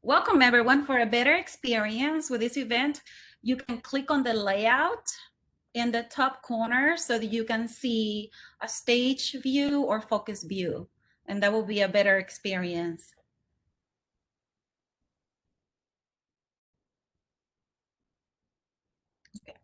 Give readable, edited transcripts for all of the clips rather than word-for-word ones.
Welcome everyone for a better experience with this event. You can click on the layout in the top corner so that you can see a stage view or focus view, and that will be a better experience. Okay.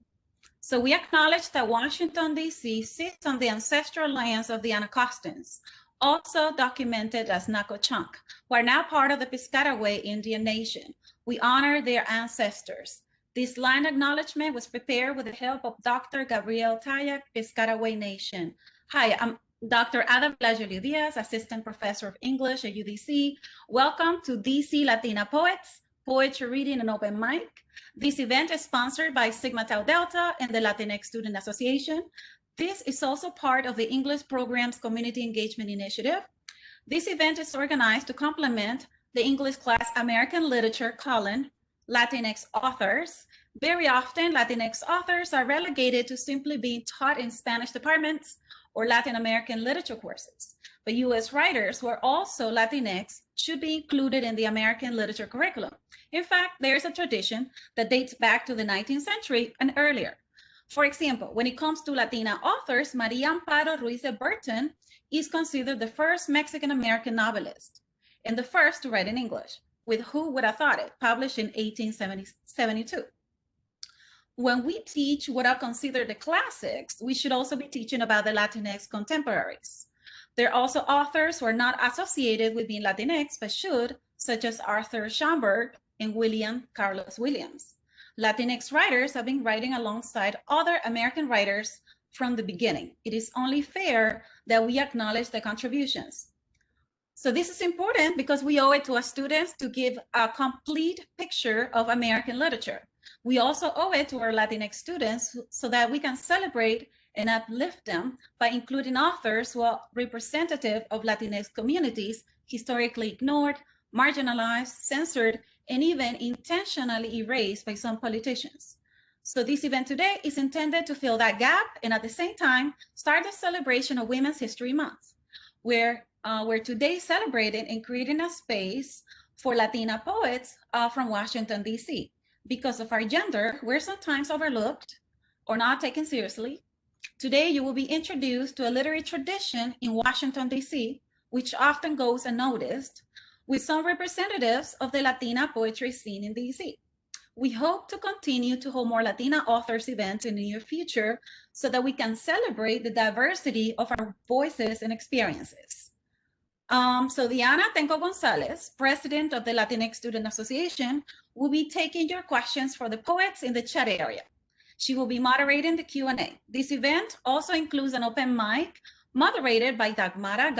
So we acknowledge that Washington, D.C. sits on the ancestral lands of the Anacostans, also documented as Naco-Chunk, who are now part of the Piscataway Indian Nation. We honor their ancestors. This land acknowledgement was prepared with the help of Dr. Gabriel Tayac, Piscataway Nation. Hi, I'm Dr. Ada Vlajoli Diaz, Assistant Professor of English at UDC. Welcome to DC Latina Poets, Poetry Reading and Open Mic. This event is sponsored by Sigma Tau Delta and the Latinx Student Association. This is also part of the English Program's Community Engagement Initiative. This event is organized to complement the English class American Literature colon, Latinx authors. Very often, Latinx authors are relegated to simply being taught in Spanish departments or Latin American literature courses. But US writers who are also Latinx should be included in the American literature curriculum. In fact, there's a tradition that dates back to the 19th century and earlier. For example, when it comes to Latina authors, Maria Amparo Ruiz de Burton is considered the first Mexican-American novelist and the first to write in English, with Who Would Have Thought It, published in 1872. When we teach what are considered the classics, we should also be teaching about the Latinx contemporaries. There are also authors who are not associated with being Latinx, but should, such as Arthur Schomburg and William Carlos Williams. Latinx writers have been writing alongside other American writers from the beginning. It is only fair that we acknowledge the contributions. So this is important because we owe it to our students to give a complete picture of American literature. We also owe it to our Latinx students so that we can celebrate and uplift them by including authors who are representative of Latinx communities historically ignored, marginalized, censored, and even intentionally erased by some politicians. So this event today is intended to fill that gap and at the same time start the celebration of Women's History Month, where we're today celebrating and creating a space for Latina poets from Washington, D.C. Because of our gender, we're sometimes overlooked or not taken seriously. Today, you will be introduced to a literary tradition in Washington, D.C., which often goes unnoticed, with some representatives of the Latina poetry scene in DC. We hope to continue to hold more Latina authors events in the near future so that we can celebrate the diversity of our voices and experiences. So Diana Tenko Gonzalez, president of the Latinx Student Association, will be taking your questions for the poets in the chat area. She will be moderating the Q&A. This event also includes an open mic moderated by Dagmara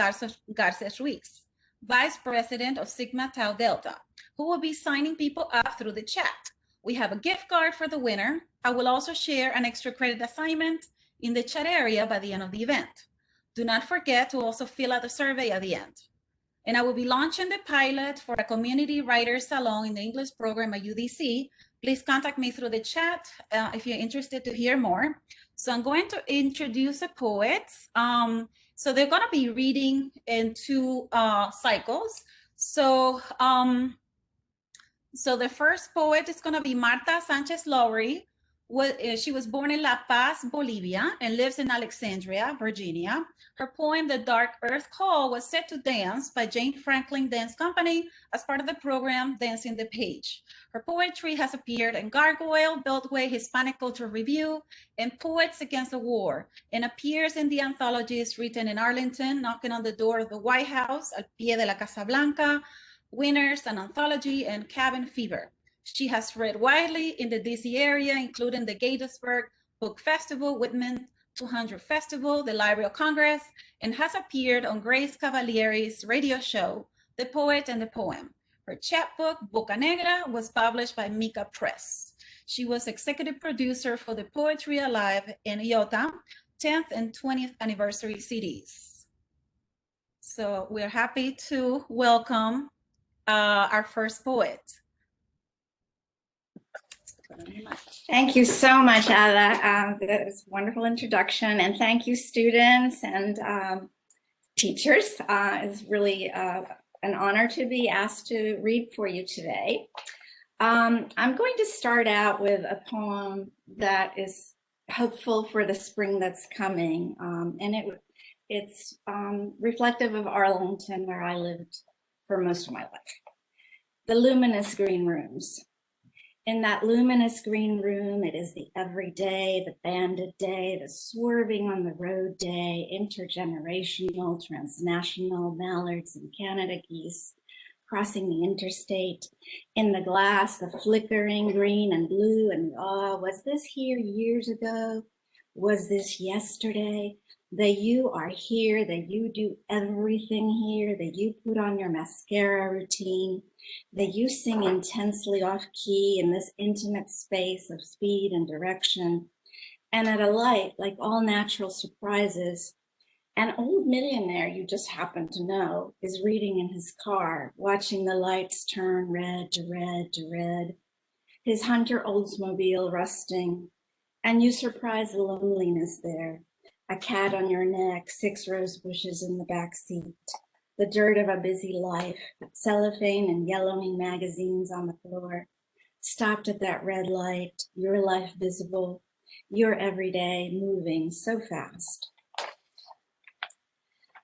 Garces Ruiz, Vice President of Sigma Tau Delta, who will be signing people up through the chat. We have a gift card for the winner. I will also share an extra credit assignment in the chat area by the end of the event. Do not forget to also fill out the survey at the end. And I will be launching the pilot for a community writers salon in the English program at UDC. Please contact me through the chat if you're interested to hear more. So I'm going to introduce the poets. So they're going to be reading in two cycles. So the first poet is going to be Marta Sanchez Lowry. She was born in La Paz, Bolivia, and lives in Alexandria, Virginia. Her poem, The Dark Earth Call, was set to dance by Jane Franklin Dance Company as part of the program Dancing the Page. Her poetry has appeared in Gargoyle, Beltway, Hispanic Culture Review, and Poets Against the War, and appears in the anthologies Written in Arlington, Knocking on the Door of the White House, Al Pie de la Casa Blanca, Winners, an Anthology, and Cabin Fever. She has read widely in the DC area, including the Gettysburg Book Festival, Whitman 200 Festival, the Library of Congress, and has appeared on Grace Cavalieri's radio show, The Poet and the Poem. Her chapbook, Boca Negra, was published by Mika Press. She was executive producer for the Poetry Alive and IOTA 10th and 20th anniversary CDs. So we're happy to welcome our first poet. Thank you so much, Ada. That was a wonderful introduction, and thank you, students and teachers. It's really an honor to be asked to read for you today. I'm going to start out with a poem that is hopeful for the spring that's coming, and it's reflective of Arlington, where I lived for most of my life. The luminous green rooms. In that luminous green room, it is the everyday, the bandit day, the swerving on the road day, intergenerational, transnational, mallards and Canada geese crossing the interstate. In the glass, the flickering green and blue and awe. Was this here years ago? Was this yesterday? That you are here, that you do everything here, that you put on your mascara routine, that you sing intensely off key in this intimate space of speed and direction. And at a light, like all natural surprises, an old millionaire you just happen to know is reading in his car, watching the lights turn red to red to red, his Hunter Oldsmobile rusting, and you surprise the loneliness there. A cat on your neck, 6 rose bushes in the back seat, the dirt of a busy life, cellophane and yellowing magazines on the floor, stopped at that red light, your life visible, your everyday moving so fast.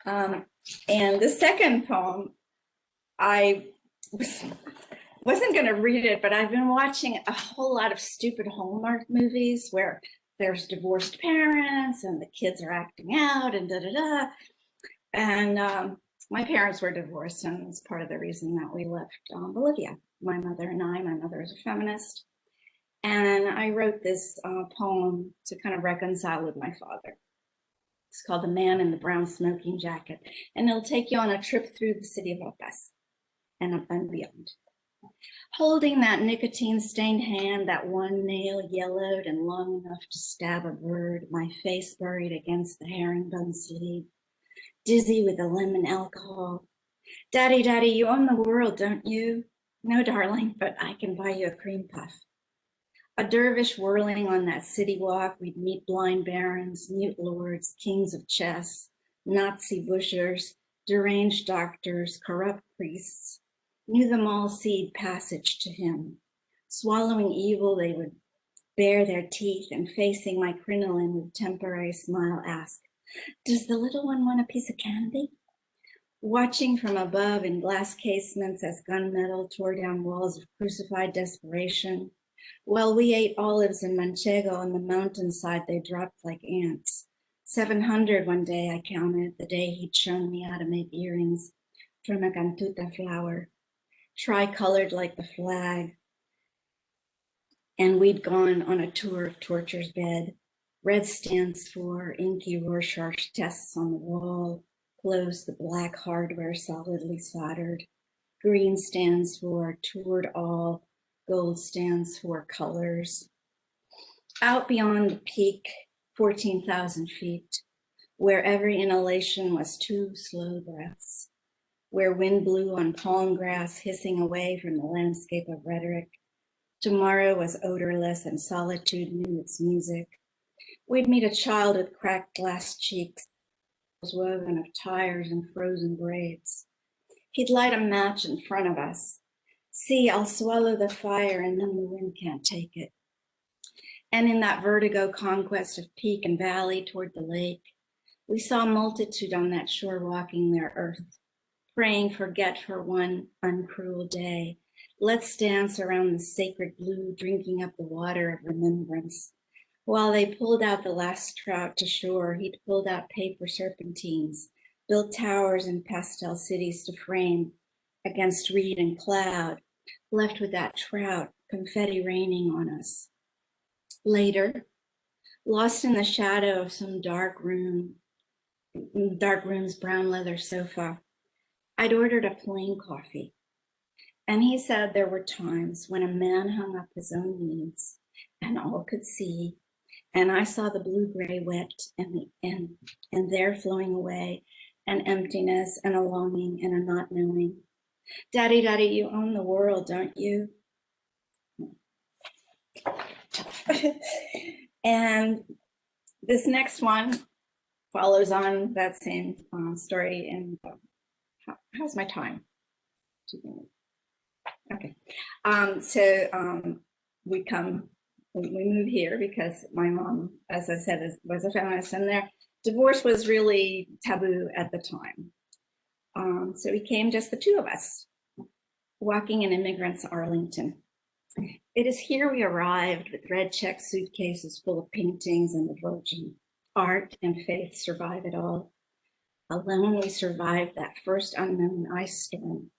And the second poem, I wasn't going to read it, but I've been watching a whole lot of stupid Hallmark movies where there's divorced parents and the kids are acting out and da-da-da. And my parents were divorced, and it's part of the reason that we left Bolivia. My mother and I, my mother is a feminist. And I wrote this poem to kind of reconcile with my father. It's called The Man in the Brown Smoking Jacket. And it'll take you on a trip through the city of La Paz and beyond. Holding that nicotine-stained hand, that one nail yellowed and long enough to stab a bird, my face buried against the herringbone sleeve, dizzy with the lemon alcohol. Daddy, Daddy, you own the world, don't you? No, darling, but I can buy you a cream puff. A dervish whirling on that city walk, we'd meet blind barons, mute lords, kings of chess, Nazi bushers, deranged doctors, corrupt priests. Knew them all cede passage to him. Swallowing evil, they would bare their teeth and facing my crinoline with temporary smile ask, does the little one want a piece of candy? Watching from above in glass casements as gunmetal tore down walls of crucified desperation. While we ate olives in Manchego on the mountainside, they dropped like ants. 700 one day, I counted, the day he'd shown me how to make earrings from a cantuta flower, tri-colored like the flag. And we'd gone on a tour of torture's bed. Red stands for inky Rorschach tests on the wall, close the black hardware solidly soldered. Green stands for toured all, gold stands for colors. Out beyond the peak, 14,000 feet, where every inhalation was 2 slow breaths, where wind blew on palm grass hissing away from the landscape of rhetoric. Tomorrow was odorless and solitude knew its music. We'd meet a child with cracked glass cheeks, woven of tires and frozen braids. He'd light a match in front of us. See, I'll swallow the fire and then the wind can't take it. And in that vertigo conquest of peak and valley toward the lake, we saw a multitude on that shore walking their earth, praying forget for one uncruel day. Let's dance around the sacred blue, drinking up the water of remembrance. While they pulled out the last trout to shore, he'd pulled out paper serpentines, built towers and pastel cities to frame against reed and cloud, left with that trout, confetti raining on us. Later, lost in the shadow of some dark room's brown leather sofa, I'd ordered a plain coffee. And he said there were times when a man hung up his own needs and all could see, and I saw the blue-gray wet and there flowing away, an emptiness and a longing and a not knowing. Daddy, Daddy, you own the world, don't you? And this next one follows on that same story. And how's my time? Okay. We moved here because my mom, as I said, was a feminist, and their divorce was really taboo at the time. So we came, just the two of us, walking in Immigrants Arlington. It is here we arrived with red check suitcases full of paintings and the Virgin. Art and faith survive it all. Alone we survived that first unknown ice storm.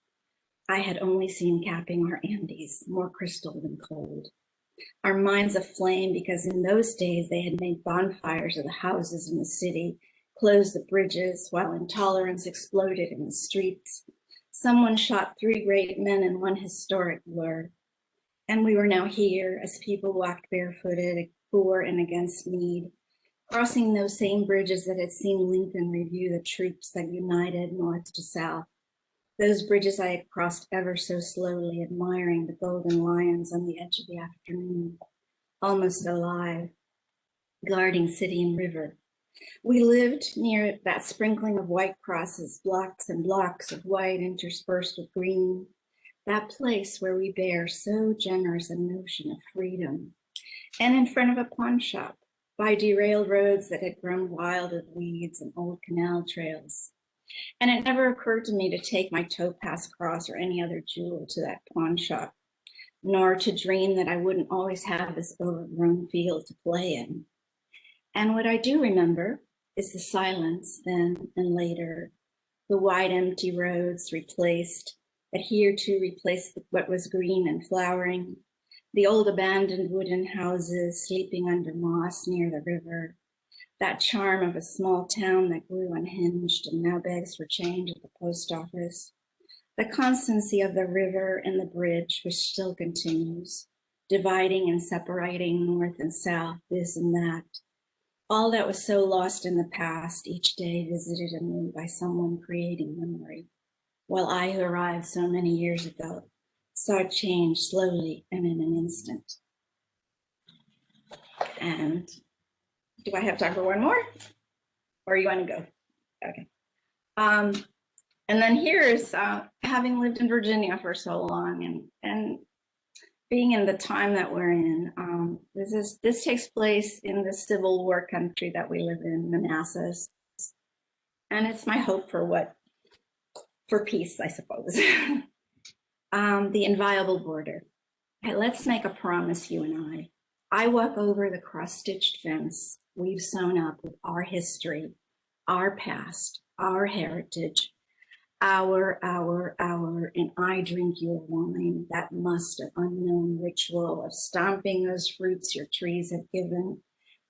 I had only seen capping our Andes, more crystal than cold. Our minds aflame because in those days they had made bonfires of the houses in the city, closed the bridges while intolerance exploded in the streets. Someone shot 3 great men in one historic blur. And we were now here as people walked barefooted, for and against need, crossing those same bridges that had seen Lincoln review the troops that united north to south. Those bridges I had crossed ever so slowly, admiring the golden lions on the edge of the afternoon, almost alive, guarding city and river. We lived near that sprinkling of white crosses, blocks and blocks of white interspersed with green, that place where we bear so generous a notion of freedom, and in front of a pawn shop, by derailed roads that had grown wild with weeds and old canal trails. And it never occurred to me to take my topaz cross or any other jewel to that pawn shop, nor to dream that I wouldn't always have this overgrown field to play in. And what I do remember is the silence then and later, the wide empty roads replaced, adhered to replace what was green and flowering, the old abandoned wooden houses sleeping under moss near the river, that charm of a small town that grew unhinged and now begs for change at the post office, the constancy of the river and the bridge which still continues, dividing and separating north and south, this and that, all that was so lost in the past, each day visited anew by someone creating memory, while I, who arrived so many years ago, saw it change slowly and in an instant. And do I have time for one more? Or you want to go? Okay. And then here's having lived in Virginia for so long and being in the time that we're in. This takes place in the Civil War country that we live in, Manassas. And it's my hope for peace, I suppose. The inviolable border. Okay, let's make a promise, you and I. I walk over the cross-stitched fence we've sewn up with our history, our past, our heritage, our, and I drink your wine, that must of unknown ritual of stomping those fruits your trees have given,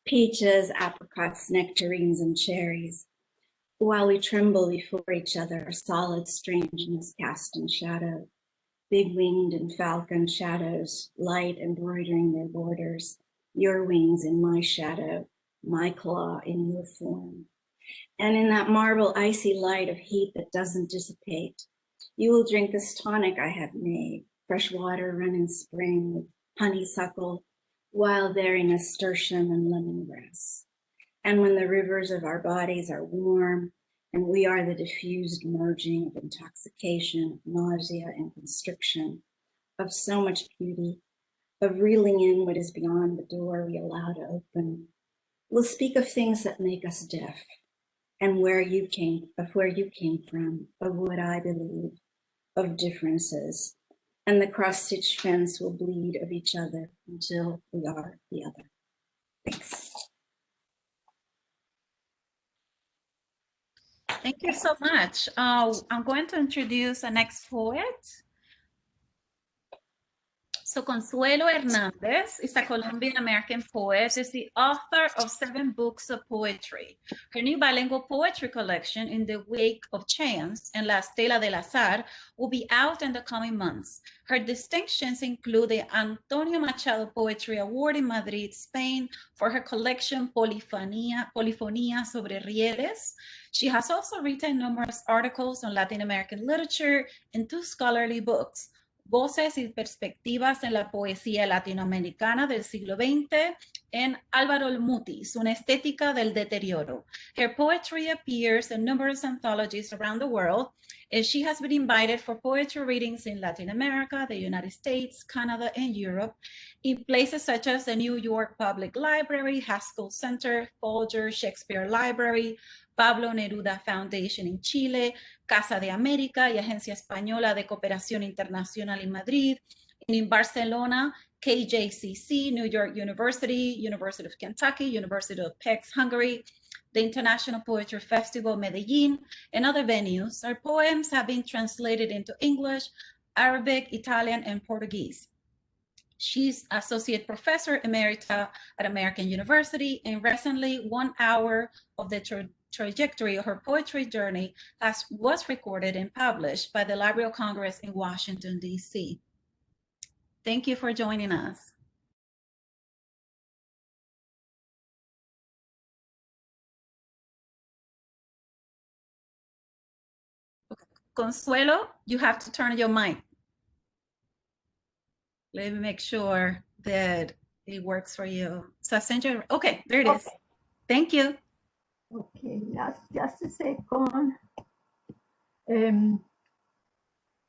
peaches, apricots, nectarines, and cherries, while we tremble before each other, a solid strangeness cast in shadow, big-winged and falcon shadows, light embroidering their borders, your wings in my shadow, my claw in your form. And in that marble icy light of heat that doesn't dissipate, you will drink this tonic I have made, fresh water run in spring with honeysuckle, wild berry nasturtium and lemongrass. And when the rivers of our bodies are warm, and we are the diffused merging of intoxication, of nausea and constriction, of so much beauty, of reeling in what is beyond the door we allow to open, we'll speak of things that make us deaf, and where you came from, of what I believe, of differences, and the cross-stitched fence will bleed of each other until we are the other. Thanks. Thank you so much. I'm going to introduce the next poet. So Consuelo Hernandez is a Colombian-American poet, is the author of 7 books of poetry. Her new bilingual poetry collection, In the Wake of Chance and La Estela del Azar, will be out in the coming months. Her distinctions include the Antonio Machado Poetry Award in Madrid, Spain, for her collection Polifonía sobre Rieles. She has also written numerous articles on Latin American literature and 2 scholarly books, Voces y Perspectivas en la Poesía Latinoamericana del siglo XX, and Álvaro Mutis, Una Estética del Deterioro. Her poetry appears in numerous anthologies around the world, and she has been invited for poetry readings in Latin America, the United States, Canada, and Europe, in places such as the New York Public Library, Haskell Center, Folger Shakespeare Library, Pablo Neruda Foundation in Chile, Casa de América y Agencia Española de Cooperación Internacional in Madrid, and in Barcelona, KJCC, New York University, University of Kentucky, University of Pécs, Hungary, the International Poetry Festival, Medellin, and other venues. Her poems have been translated into English, Arabic, Italian, and Portuguese. She's Associate Professor Emerita at American University, and recently 1 hour of the trajectory of her poetry journey was recorded and published by the Library of Congress in Washington, D.C. Thank you for joining us. Consuelo, you have to turn your mic. Let me make sure that it works for you. So I sent you, okay, there it is. Thank you. Okay, just a second.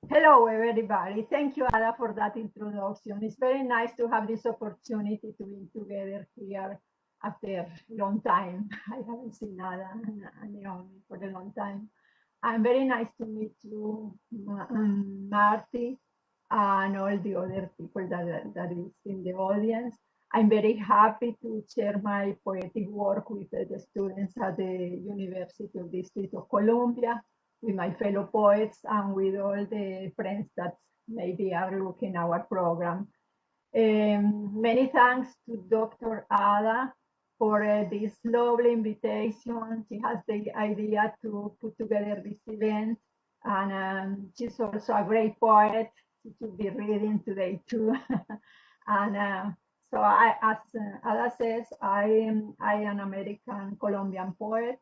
Hello, everybody. Thank you, Ada, for that introduction. It's very nice to have this opportunity to be together here after a long time. I haven't seen Ada and Naomi for a long time. I'm very nice to meet you, Marty, and all the other people that is in the audience. I'm very happy to share my poetic work with the students at the University of the District of Columbia, with my fellow poets, and with all the friends that maybe are looking at our program. Many thanks to Dr. Ada for this lovely invitation. She has the idea to put together this event, and she's also a great poet. She should be reading today too. And so as Ada says, I am an American Colombian poet,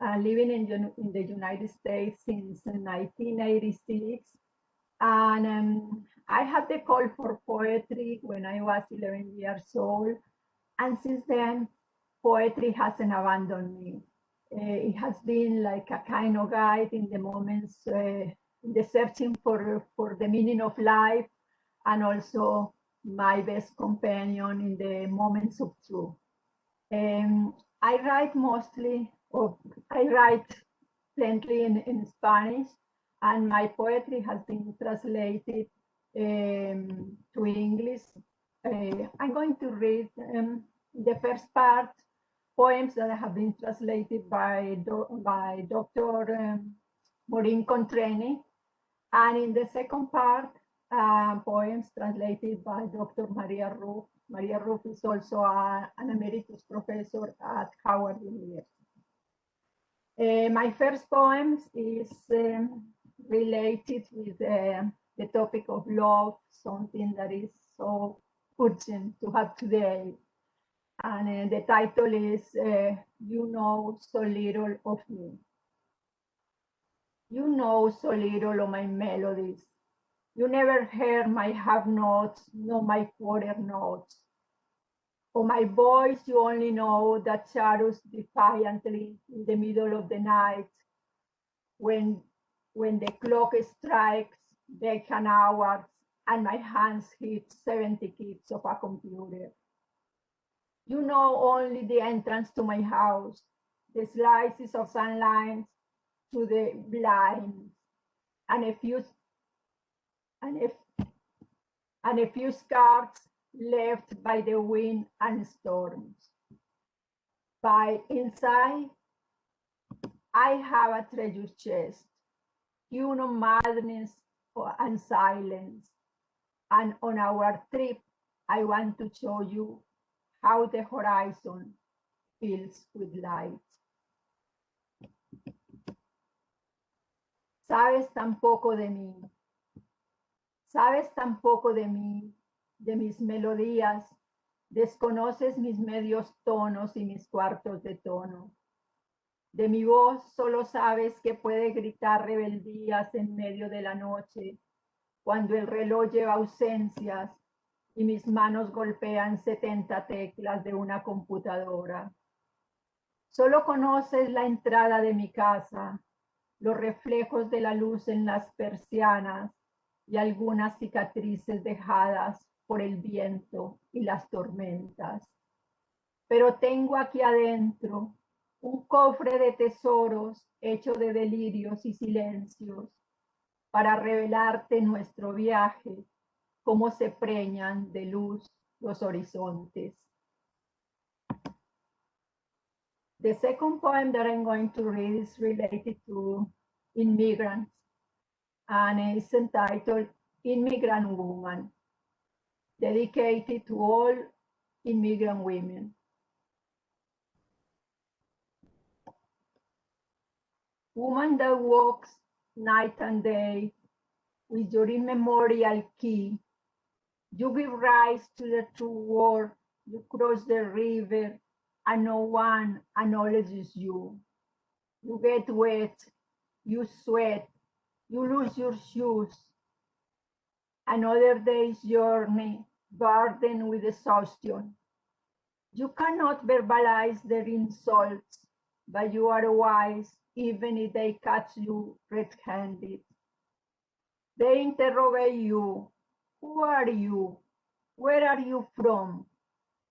living in the United States since 1986. And I had the call for poetry when I was 11 years old. And since then, poetry hasn't abandoned me. It has been like a kind of guide in the moments, in the searching for the meaning of life, and also my best companion in the moments of truth. I write mostly, or I write plenty in Spanish, and my poetry has been translated to English. I'm going to read the first part, poems that have been translated by Dr. Maureen Contreni, and in the second part, poems translated by Dr. Maria Ruff. Maria Ruff is also an emeritus professor at Howard University. My first poem is related with the topic of love, something that is so urgent to have today. And the title is You Know So Little of Me. You know so little of my melodies. You never heard my half notes, nor my quarter notes. Of my voice, you only know that shadows defiantly in the middle of the night, when the clock strikes vacant hours and my hands hit 70 keys of a computer. You know only the entrance to my house, the slices of sunlight through the blinds, and a few scars left by the wind and storms. By inside, I have a treasure chest, hewn of madness and silence. And on our trip, I want to show you how the horizon fills with light. Sabes tan poco de mí. Sabes tan poco de mí, de mis melodías. Desconoces mis medios tonos y mis cuartos de tono. De mi voz solo sabes que puede gritar rebeldías en medio de la noche, cuando el reloj lleva ausencias y mis manos golpean 70 teclas de una computadora. Solo conoces la entrada de mi casa, los reflejos de la luz en las persianas y algunas cicatrices dejadas por el viento y las tormentas. Pero tengo aquí adentro un cofre de tesoros hecho de delirios y silencios para revelarte nuestro viaje, cómo se preñan de luz los horizontes. The second poem that I'm going to read is related to immigrants, and it's entitled Immigrant Woman, dedicated to all immigrant women. Woman that walks night and day with your immemorial key, you give rise to the true world, you cross the river, and no one acknowledges you. You get wet, you sweat, you lose your shoes. Another day's journey, burdened with exhaustion. You cannot verbalize their insults, but you are wise even if they catch you red-handed. They interrogate you. Who are you? Where are you from?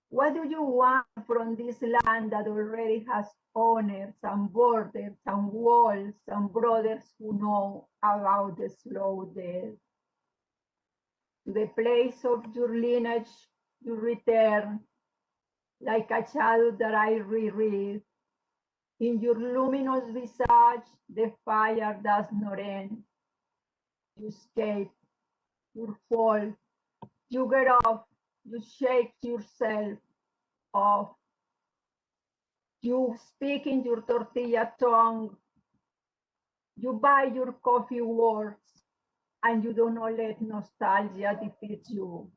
What do you want from this land that already has owners and borders and walls and brothers who know about the slow death? To the place of your lineage you return, like a shadow that I reread. In your luminous visage, the fire does not end. You escape, you fall, you get off, you shake yourself off. You speak in your tortilla tongue. You buy your coffee words, and you do not let nostalgia defeat you.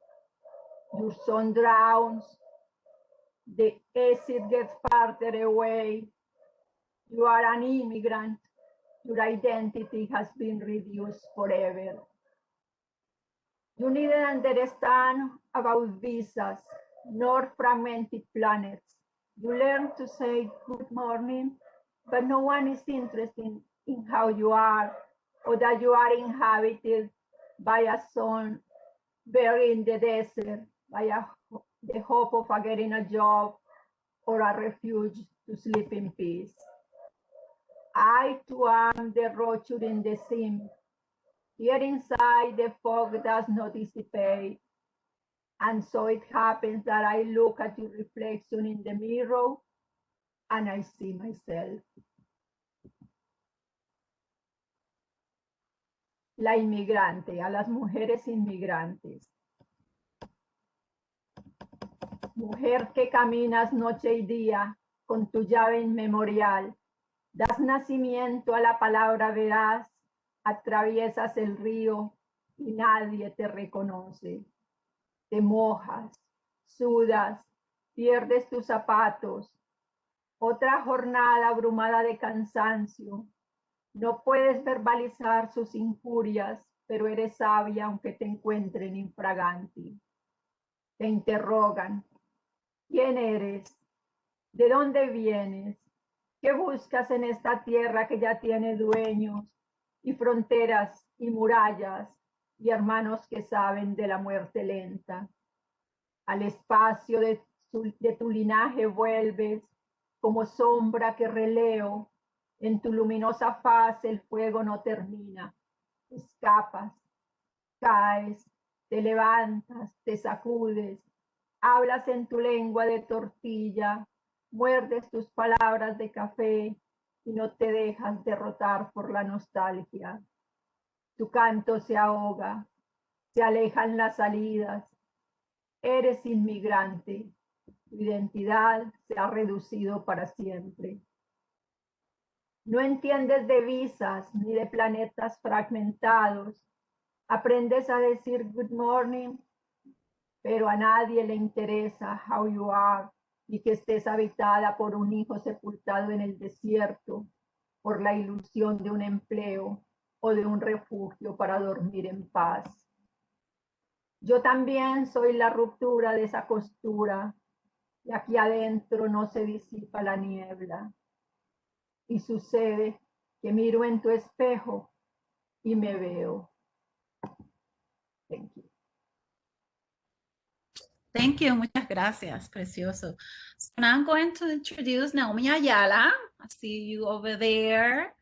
Your sun drowns, the acid gets farther away. You are an immigrant. Your identity has been reduced forever. You needn't understand about visas nor fragmented planets. You learn to say good morning, but no one is interested in how you are or that you are inhabited by a son buried in the desert, by the hope of getting a job or a refuge to sleep in peace. I too am the roture in the seam. Here inside, the fog does not dissipate. And so it happens that I look at your reflection in the mirror and I see myself. La inmigrante, a las mujeres inmigrantes. Mujer que caminas noche y día con tu llave inmemorial, das nacimiento a la palabra veraz, atraviesas el río y nadie te reconoce. Te mojas, sudas, pierdes tus zapatos. Otra jornada abrumada de cansancio. No puedes verbalizar sus injurias, pero eres sabia aunque te encuentren infraganti. Te interrogan. ¿Quién eres? ¿De dónde vienes? ¿Qué buscas en esta tierra que ya tiene dueños y fronteras y murallas y hermanos que saben de la muerte lenta? Al espacio de tu linaje vuelves como sombra que releo. En tu luminosa faz el fuego no termina. Escapas, caes, te levantas, te sacudes, hablas en tu lengua de tortilla, muerdes tus palabras de café y no te dejas derrotar por la nostalgia. Tu canto se ahoga, se alejan las salidas. Eres inmigrante, tu identidad se ha reducido para siempre. No entiendes de visas ni de planetas fragmentados. Aprendes a decir good morning, pero a nadie le interesa how you are y que estés habitada por un hijo sepultado en el desierto, por la ilusión de un empleo o de un refugio para dormir en paz. Yo también soy la ruptura de esa costura, y aquí adentro no se disipa la niebla. Y sucede que miro en tu espejo y me veo. Thank you. Thank you. Muchas gracias. Precioso. So now I'm going to introduce Naomi Ayala. I see you over there.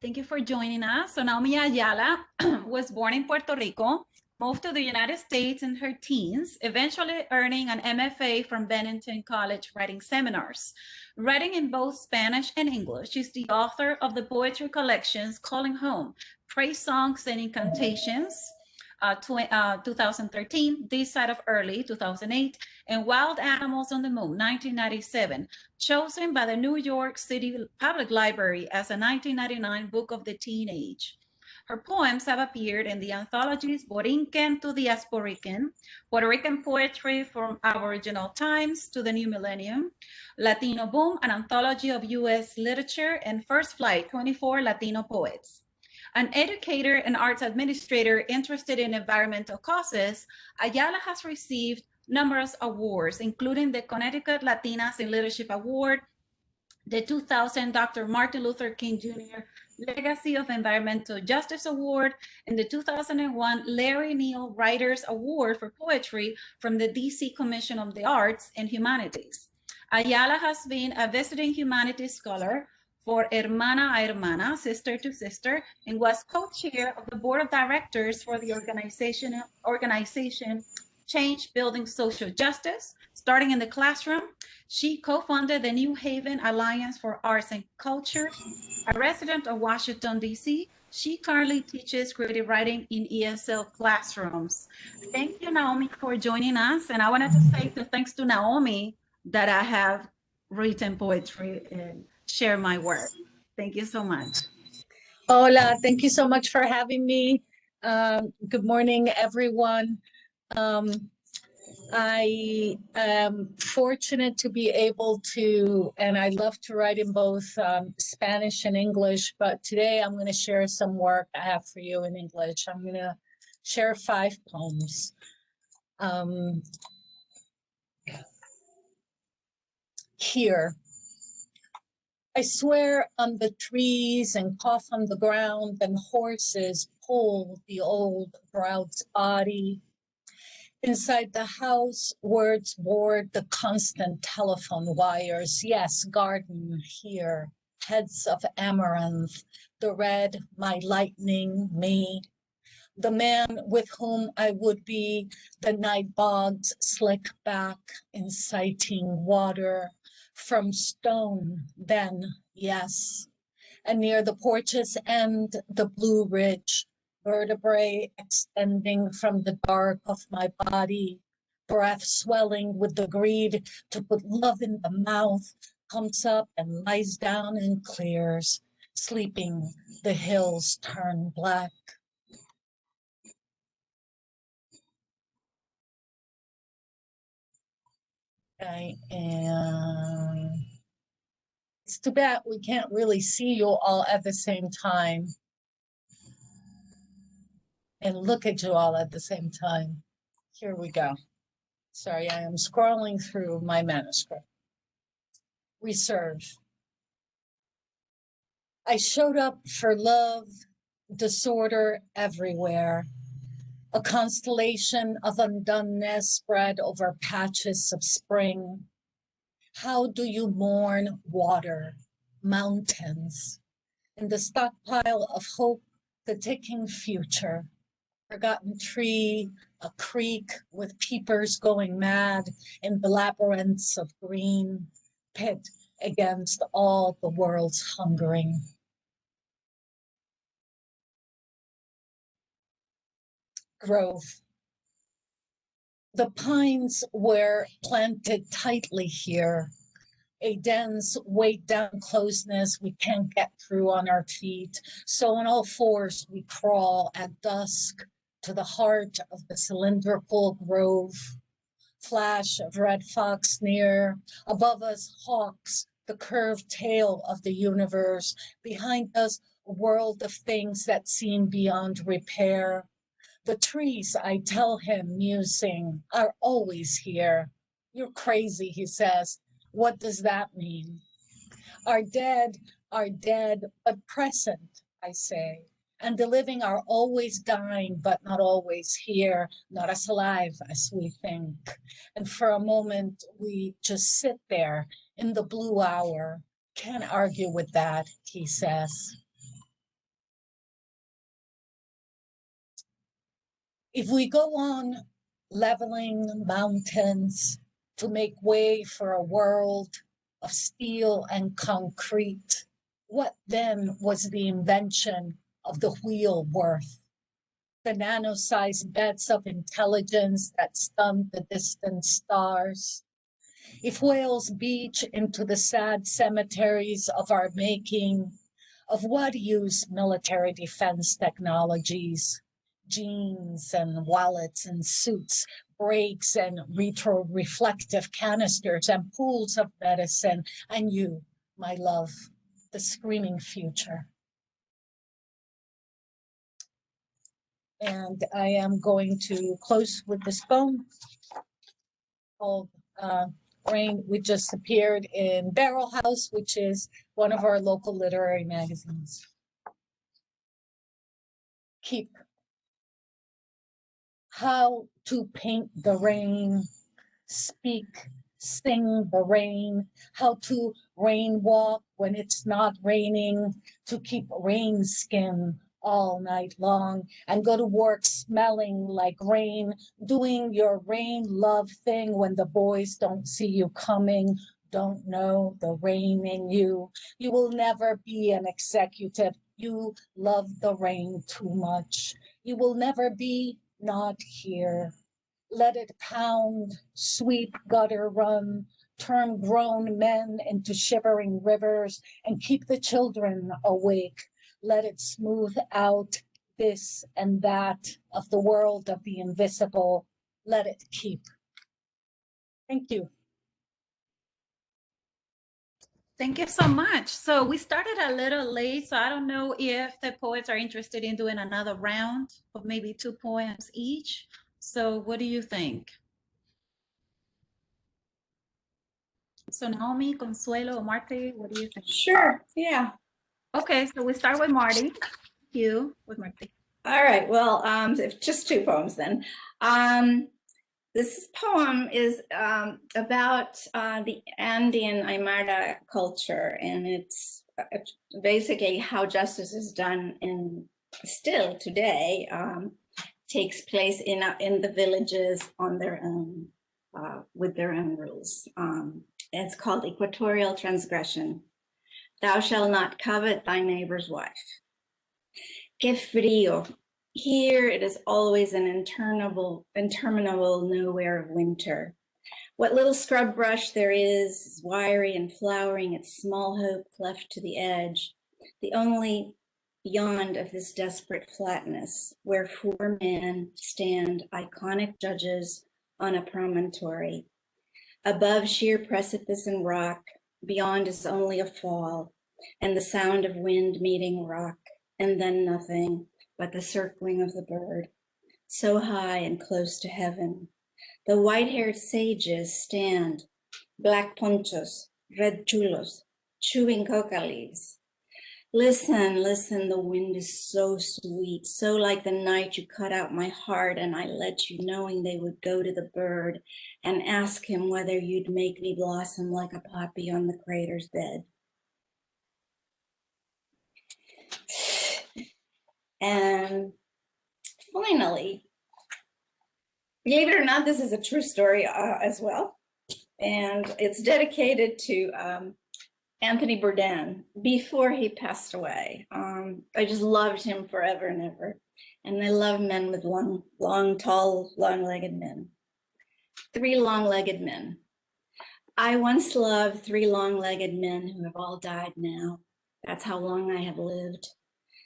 Thank you for joining us. So Naomi Ayala was born in Puerto Rico, moved to the United States in her teens, eventually earning an MFA from Bennington College writing seminars. Writing in both Spanish and English, she's the author of the poetry collections Calling Home, Praise Songs and Incantations, 2013, This Side of Early, 2008, and Wild Animals on the Moon, 1997, chosen by the New York City Public Library as a 1999 Book of the Teen Age. Her poems have appeared in the anthologies Borinquen to Diasporican, Puerto Rican Poetry from Aboriginal Times to the New Millennium, Latino Boom, an anthology of U.S. literature, and First Flight, 24 Latino Poets. An educator and arts administrator interested in environmental causes, Ayala has received numerous awards, including the Connecticut Latinas in Leadership Award, the 2000 Dr. Martin Luther King Jr. Legacy of Environmental Justice Award, and the 2001 Larry Neal Writers Award for Poetry from the DC Commission on the Arts and Humanities. Ayala has been a visiting humanities scholar for Hermana a Hermana, Sister to Sister, and was co-chair of the board of directors for the organization Change Building Social Justice, starting in the classroom. She co-founded the New Haven Alliance for Arts and Culture. A resident of Washington, D.C., she currently teaches creative writing in ESL classrooms. Thank you, Naomi, for joining us. And I wanted to say thanks to Naomi that I have written poetry and share my work. Thank you so much. Hola, thank you so much for having me. Good morning, everyone. I am fortunate to be able to, and I love to write in both Spanish and English, but today I'm going to share some work I have for you in English. I'm going to share 5 poems. Here. I swear on the trees and cough on the ground, and horses pull the old brood's body. Inside the house, words board the constant telephone wires. Yes, garden here, heads of amaranth, the red, my lightning, me. The man with whom I would be, the night bogs slick back, inciting water. From stone, then, yes. And near the porch's end, the Blue Ridge, vertebrae extending from the dark of my body, breath swelling with the greed to put love in the mouth, comes up and lies down and clears. Sleeping, the hills turn black. It's too bad we can't really see you all at the same time and look at you all at the same time. Here we go. Sorry, I am scrolling through my manuscript. Reserve. I showed up for love, disorder everywhere. A constellation of undoneness spread over patches of spring. How do you mourn water, mountains, in the stockpile of hope, the ticking future, forgotten tree, a creek with peepers going mad in the labyrinths of green, pit against all the world's hungering. Growth. The pines were planted tightly here, a dense weight down closeness we can't get through on our feet. So on all fours we crawl at dusk to the heart of the cylindrical grove. Flash of red fox near, above us hawks, the curved tail of the universe. Behind us, a world of things that seem beyond repair. The trees, I tell him, musing, are always here. You're crazy, he says. What does that mean? Are dead, but present, I say. And the living are always dying, but not always here, not as alive as we think. And for a moment, we just sit there in the blue hour. Can't argue with that, he says. If we go on leveling mountains to make way for a world of steel and concrete, what then was the invention of the wheel worth? The nano-sized beds of intelligence that stunned the distant stars. If whales beach into the sad cemeteries of our making, of what use military defense technologies? Jeans and wallets and suits, brakes and retro-reflective canisters and pools of medicine, and you, my love, the screaming future. And I am going to close with this poem called Rain, which just appeared in Barrel House, which is one of our local literary magazines. Keep. How to paint the rain, speak, sing the rain, how to rain walk when it's not raining, to keep rain skin all night long and go to work smelling like rain, doing your rain love thing when the boys don't see you coming, don't know the rain in you. You will never be an executive. You love the rain too much. You will never be not here. Let it pound, sweep, gutter run, turn grown men into shivering rivers, and keep the children awake. Let it smooth out this and that of the world of the invisible. Let it keep. Thank you. Thank you so much. So we started a little late, so I don't know if the poets are interested in doing another round of maybe 2 poems each. So what do you think? So Naomi, Consuelo, Marty, what do you think? Sure, yeah. Okay, so we start with Marty. You with Marty. All right, well, if just 2 poems then. This poem is about the Andean Aymara culture, and it's basically how justice is done in still today, takes place in the villages on their own, with their own rules. It's called Equatorial Transgression. Thou shalt not covet thy neighbor's wife. Que frío. Here it is always an interminable nowhere of winter. What little scrub brush there is wiry and flowering, its small hope cleft to the edge, the only beyond of this desperate flatness, where 4 men stand iconic judges on a promontory. Above sheer precipice and rock, beyond is only a fall, and the sound of wind meeting rock, and then nothing but the circling of the bird, so high and close to heaven. The white-haired sages stand, black ponchos, red chulos, chewing coca leaves. Listen, listen, the wind is so sweet, so like the night you cut out my heart and I let you, knowing they would go to the bird and ask him whether you'd make me blossom like a poppy on the crater's bed. And finally, believe it or not, this is a true story as well. And it's dedicated to Anthony Bourdain before he passed away. I just loved him forever and ever. And I love men with tall, long-legged men. 3 long-legged men. I once loved 3 long-legged men who have all died now. That's how long I have lived.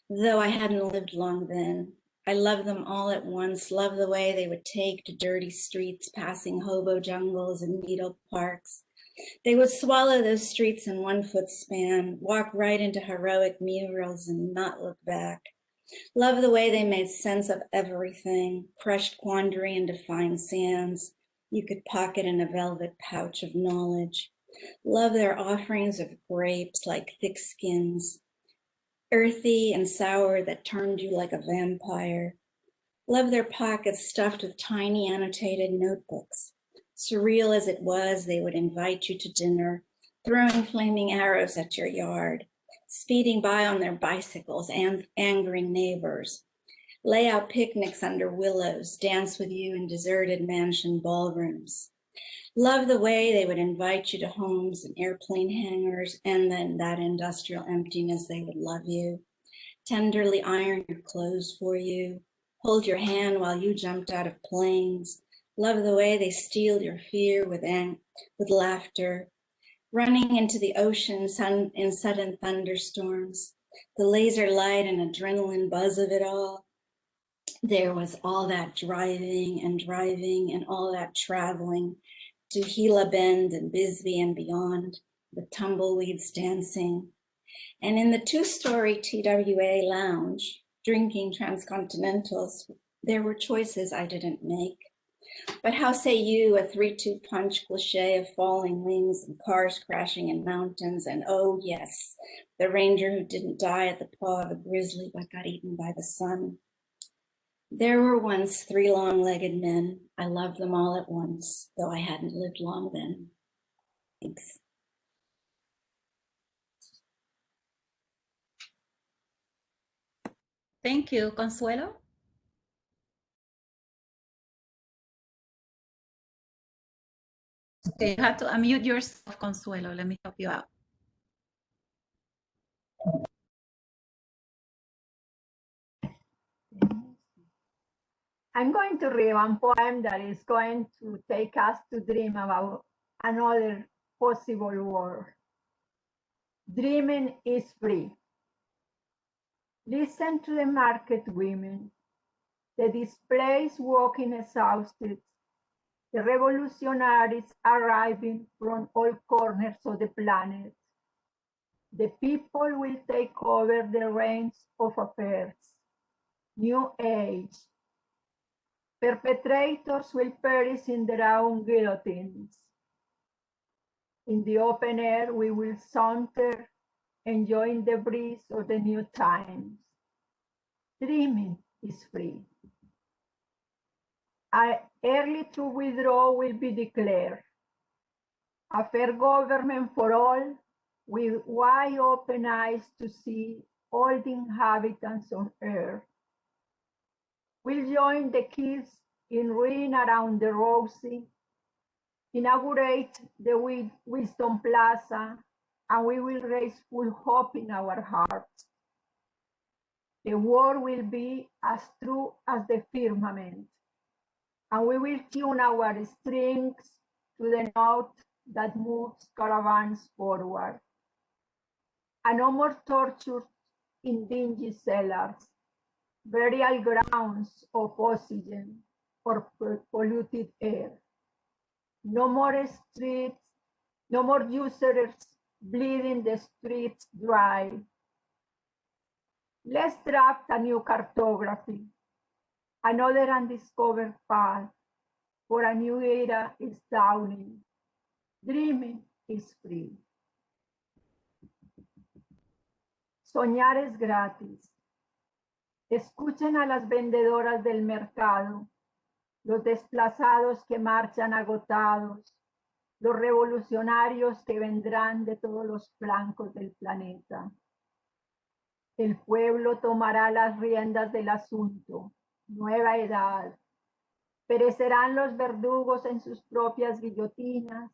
Though I hadn't lived long then, I loved them all at once, loved the way they would take to dirty streets, passing hobo jungles and needle parks. They would swallow those streets in 1 foot span, walk right into heroic murals and not look back. Love the way they made sense of everything, crushed quandary into fine sands you could pocket in a velvet pouch of knowledge. Love their offerings of grapes like thick skins, earthy and sour that turned you like a vampire. Love their pockets stuffed with tiny annotated notebooks. Surreal as it was, they would invite you to dinner, throwing flaming arrows at your yard, speeding by on their bicycles and angering neighbors, lay out picnics under willows, dance with you in deserted mansion ballrooms. Love the way they would invite you to homes and airplane hangars, and then that industrial emptiness, they would love you, tenderly iron your clothes for you, hold your hand while you jumped out of planes. Love the way they steeled your fear with laughter, running into the ocean in sudden thunderstorms, the laser light and adrenaline buzz of it all. There was all that driving and all that traveling to Gila Bend and Bisbee and beyond, the tumbleweeds dancing. And in the two-story TWA lounge, drinking transcontinentals, there were choices I didn't make. But how say you, a 3-2 punch cliche of falling wings and cars crashing in mountains, and oh yes, the ranger who didn't die at the paw of a grizzly but got eaten by the sun. There were once 3 long-legged men. I loved them all at once, though I hadn't lived long then. Thanks. Thank you, Consuelo. Okay, you have to unmute yourself, Consuelo. Let me help you out. I'm going to read one poem that is going to take us to dream about another possible world. Dreaming is free. Listen to the market women, the displays walking exhausted, the revolutionaries arriving from all corners of the planet. The people will take over the reins of affairs. New age. Perpetrators will perish in their own guillotines. In the open air, we will saunter, enjoying the breeze of the new times. Dreaming is free. Early to withdraw will be declared. A fair government for all, with wide open eyes to see all the inhabitants on earth. We'll join the kids in reading around the rosy, inaugurate the Wisdom Plaza, and we will raise full hope in our hearts. The world will be as true as the firmament, and we will tune our strings to the note that moves caravans forward. And no more torture in dingy cellars, burial grounds of oxygen or polluted air. No more streets, no more usurers bleeding the streets dry. Let's draft a new cartography, another undiscovered path, for a new era is dawning. Dreaming is free. Soñar es gratis. Escuchen a las vendedoras del mercado, los desplazados que marchan agotados, los revolucionarios que vendrán de todos los flancos del planeta. El pueblo tomará las riendas del asunto. Nueva edad. Perecerán los verdugos en sus propias guillotinas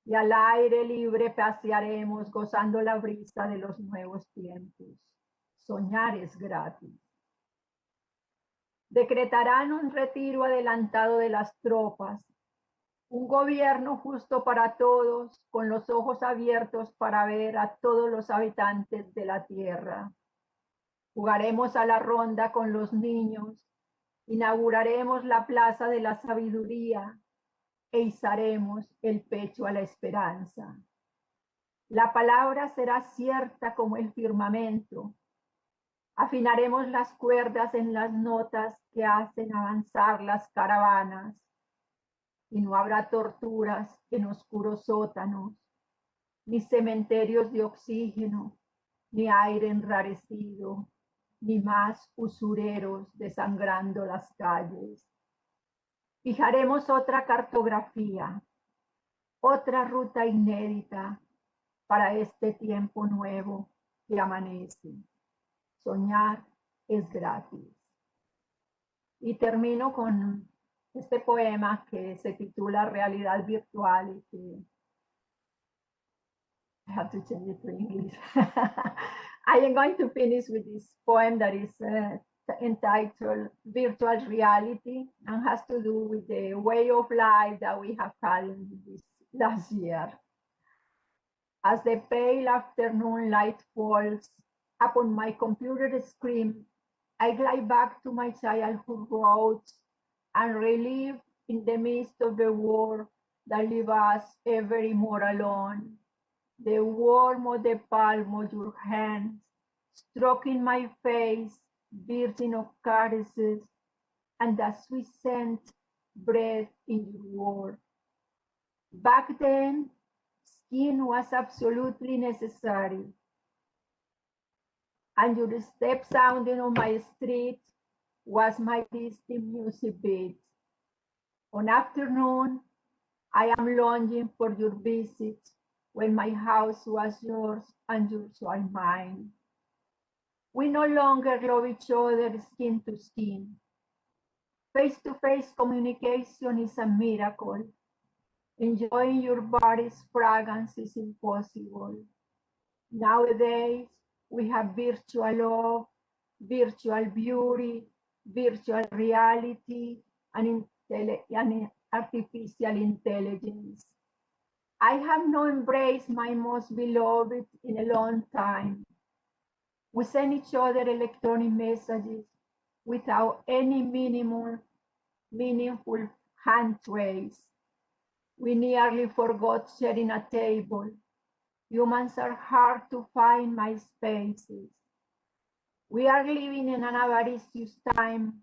y al aire libre pasearemos gozando la brisa de los nuevos tiempos. Soñar es gratis. Decretarán un retiro adelantado de las tropas, un gobierno justo para todos, con los ojos abiertos para ver a todos los habitantes de la tierra. Jugaremos a la ronda con los niños, inauguraremos la plaza de la sabiduría e izaremos el pecho a la esperanza. La palabra será cierta como el firmamento. Afinaremos las cuerdas en las notas que hacen avanzar las caravanas y no habrá torturas en oscuros sótanos, ni cementerios de oxígeno, ni aire enrarecido, ni más usureros desangrando las calles. Fijaremos otra cartografía, otra ruta inédita para este tiempo nuevo que amanece. Soñar es gratis. Y termino con este poema que se titula Realidad Virtual y que I have to change it to English. I am going to finish with this poem that is entitled Virtual Reality and has to do with the way of life that we have had in this last year. As the pale afternoon light falls upon my computer screen, I glide back to my childhood roads and relive in the midst of the war that leave us ever more alone. The warmth of the palm of your hands, stroking my face, virgin of caresses, and the sweet scent breath in your word. Back then, skin was absolutely necessary, and your step sounding on my street was my distant music beat. On afternoon, I am longing for your visit when my house was yours and yours was mine. We no longer love each other skin to skin. Face-to-face communication is a miracle. Enjoying your body's fragrance is impossible. Nowadays, we have virtual love, virtual beauty, virtual reality, and artificial intelligence. I have not embraced my most beloved in a long time. We send each other electronic messages without any meaningful hand trace. We nearly forgot sharing a table. Humans are hard to find in my spaces. We are living in an avaricious time,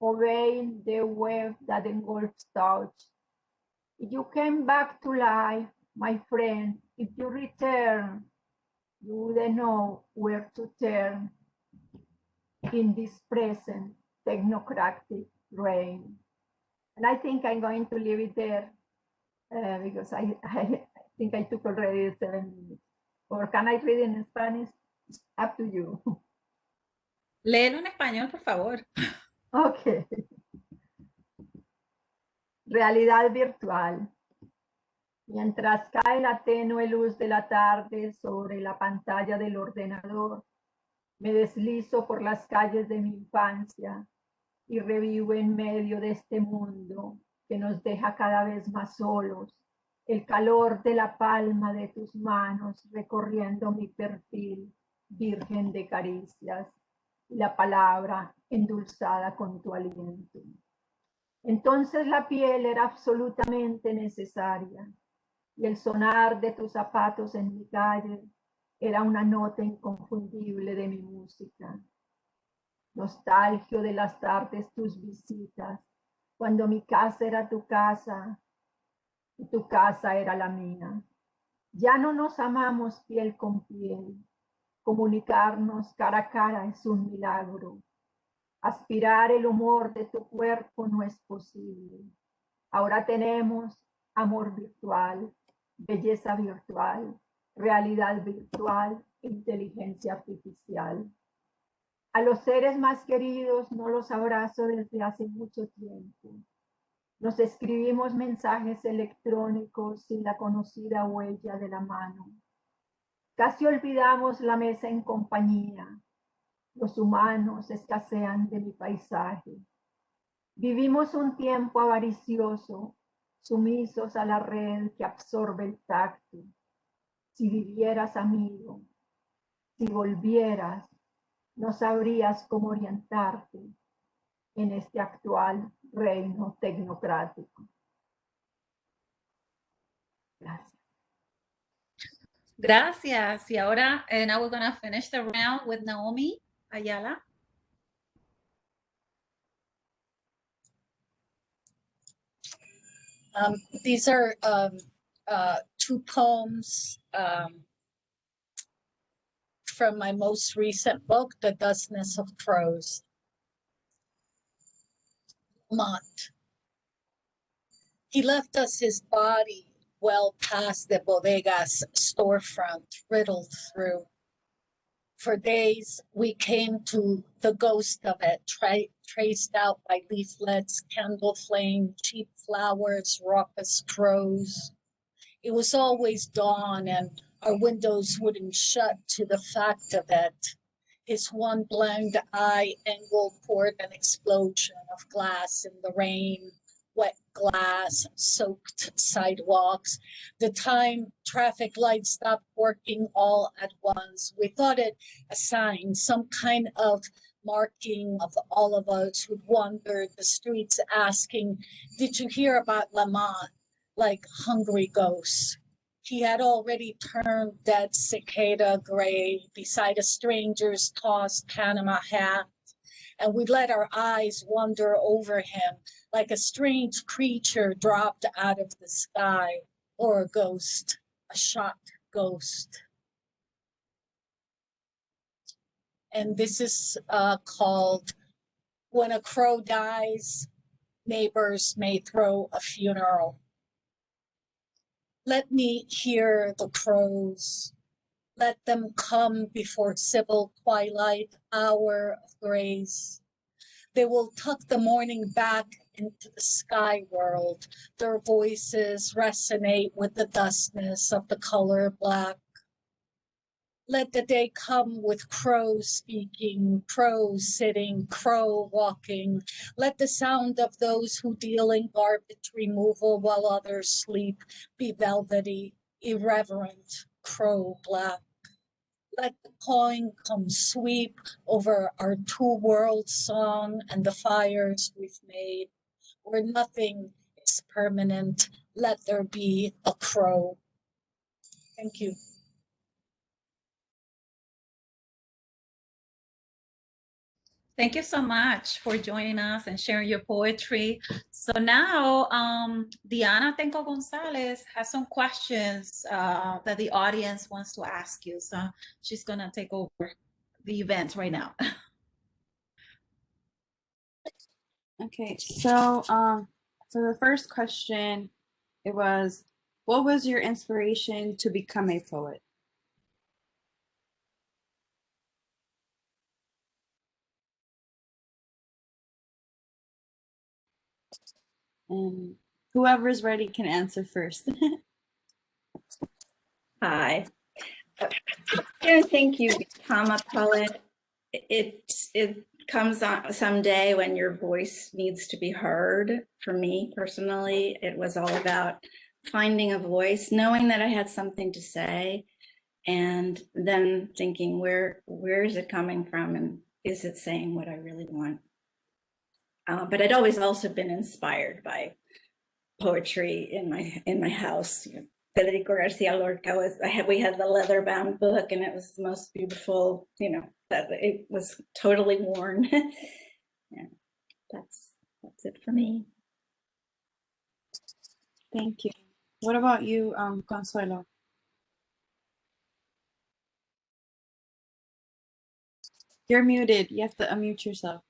obeying the web that engulfs touch. If you came back to life, my friend, if you return, you wouldn't know where to turn in this present technocratic reign. And I think I'm going to leave it there because I think I took already 7 minutes. Or can I read in Spanish? It's up to you. Léelo en español, por favor. Ok. Realidad virtual. Mientras cae la tenue luz de la tarde sobre la pantalla del ordenador, me deslizo por las calles de mi infancia y revivo en medio de este mundo que nos deja cada vez más solos, el calor de la palma de tus manos recorriendo mi perfil virgen de caricias y la palabra endulzada con tu aliento. Entonces la piel era absolutamente necesaria y el sonar de tus zapatos en mi calle era una nota inconfundible de mi música. Nostalgio de las tardes tus visitas, cuando mi casa era tu casa y tu casa era la mía. Ya no nos amamos piel con piel. Comunicarnos cara a cara es un milagro. Aspirar el humor de tu cuerpo no es posible. Ahora tenemos amor virtual, belleza virtual, realidad virtual, inteligencia artificial. A los seres más queridos no los abrazo desde hace mucho tiempo. Nos escribimos mensajes electrónicos sin la conocida huella de la mano. Casi olvidamos la mesa en compañía. Los humanos escasean de mi paisaje. Vivimos un tiempo avaricioso, sumisos a la red que absorbe el tacto. Si vivieras, amigo, si volvieras, no sabrías cómo orientarte en este actual reino tecnocrático. Gracias. Gracias. Y ahora, now we're going to finish the round with Naomi Ayala. These are two poems from my most recent book, The Dustness of Crows. Mont. He left us his body well past the bodega's storefront, riddled through. For days, we came to the ghost of it, traced out by leaflets, candle flame, cheap flowers, raucous crows. It was always dawn, and our windows wouldn't shut to the fact of it. His one blind eye angle poured an explosion of glass in the rain, wet glass, soaked sidewalks. The time traffic lights stopped working all at once. We thought it a sign, some kind of marking of all of us who'd wandered the streets asking, "Did you hear about Lamont?" Like hungry ghosts. He had already turned dead cicada gray beside a stranger's tossed Panama hat, and we let our eyes wander over him like a strange creature dropped out of the sky, or a ghost, a shot ghost. And this is called When a Crow Dies, Neighbors May Throw a Funeral. Let me hear the crows. Let them come before civil twilight hour of grace. They will tuck the morning back into the sky world. Their voices resonate with the dustness of the color black. Let the day come with crows speaking, crows sitting, crow walking. Let the sound of those who deal in garbage removal while others sleep be velvety, irreverent, crow black. Let the coin come sweep over our two-world song and the fires we've made. Where nothing is permanent, let there be a crow. Thank you. Thank you so much for joining us and sharing your poetry. So now Diana Tenko Gonzalez has some questions that the audience wants to ask you. So she's gonna take over the event right now. Okay, so the first question, it was, what was your inspiration to become a poet? And whoever's ready can answer first. Hi. I don't think you become a poet. It comes on someday when your voice needs to be heard. For me personally, it was all about finding a voice, knowing that I had something to say, and then thinking, where is it coming from, and is it saying what I really want? But I'd always also been inspired by poetry in my house. Federico Garcia Lorca we had the leather bound book, and it was the most beautiful, that it was totally worn. Yeah, that's it for me. Thank you. What about you, Consuelo? You're muted. You have to unmute yourself.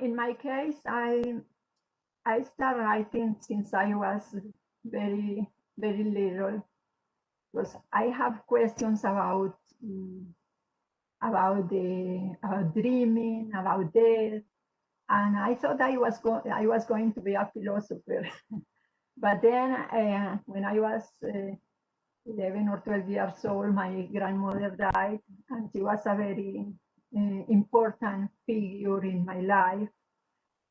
In my case, I started writing since I was very, very little, because I have questions about dreaming, about death, and I thought I was going to be a philosopher. But then, when I was 11 or 12 years old, my grandmother died, and she was a very important figure in my life.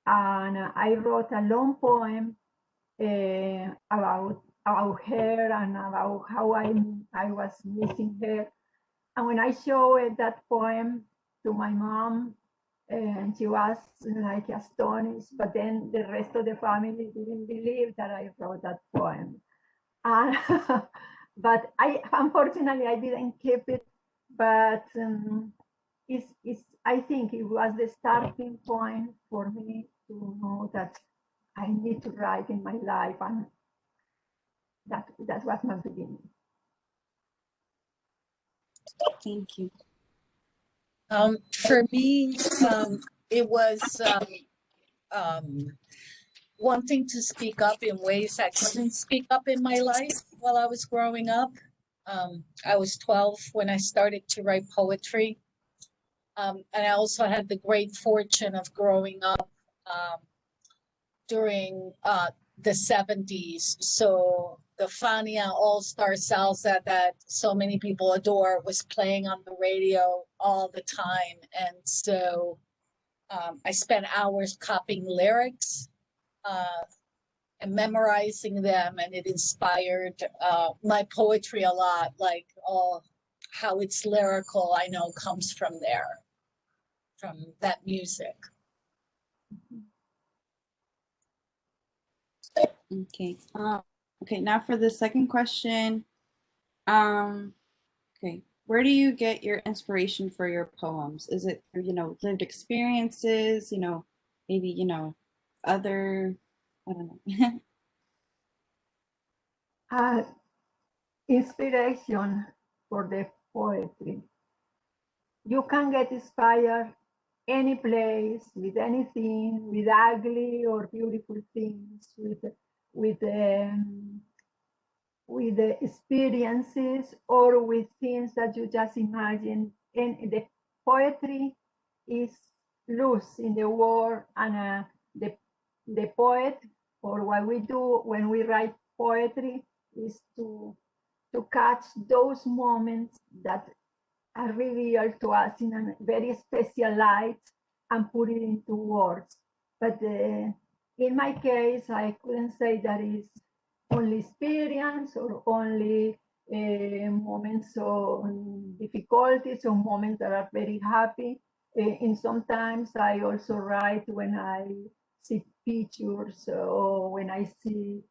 And I wrote a long poem about her and about how I was missing her. And when I showed that poem to my mom, and she was like astonished, but then the rest of the family didn't believe that I wrote that poem. And but unfortunately I didn't keep it. But I think it was the starting point for me to know that I need to write in my life, and that was my beginning. Thank you. For me, it was wanting to speak up in ways I couldn't speak up in my life while I was growing up. I was 12 when I started to write poetry. And I also had the great fortune of growing up during the 70s. So the Fania All-Star Salsa that so many people adore was playing on the radio all the time. And so I spent hours copying lyrics and memorizing them, and it inspired my poetry a lot. Like how it's lyrical, I know comes from there, from that music. Okay. Okay. Now for the second question. Okay. Where do you get your inspiration for your poems? Is it through, lived experiences? Maybe other. I don't know. Inspiration for the poetry. You can get inspired any place, with anything, with ugly or beautiful things, with the experiences, or with things that you just imagine. And the poetry is loose in the world, and the poet, or what we do when we write poetry, is to catch those moments that are revealed to us in a very special light and put it into words. But in my case, I couldn't say that is only experience or only moments of difficulties or moments that are very happy. And sometimes I also write when I see pictures, or when I see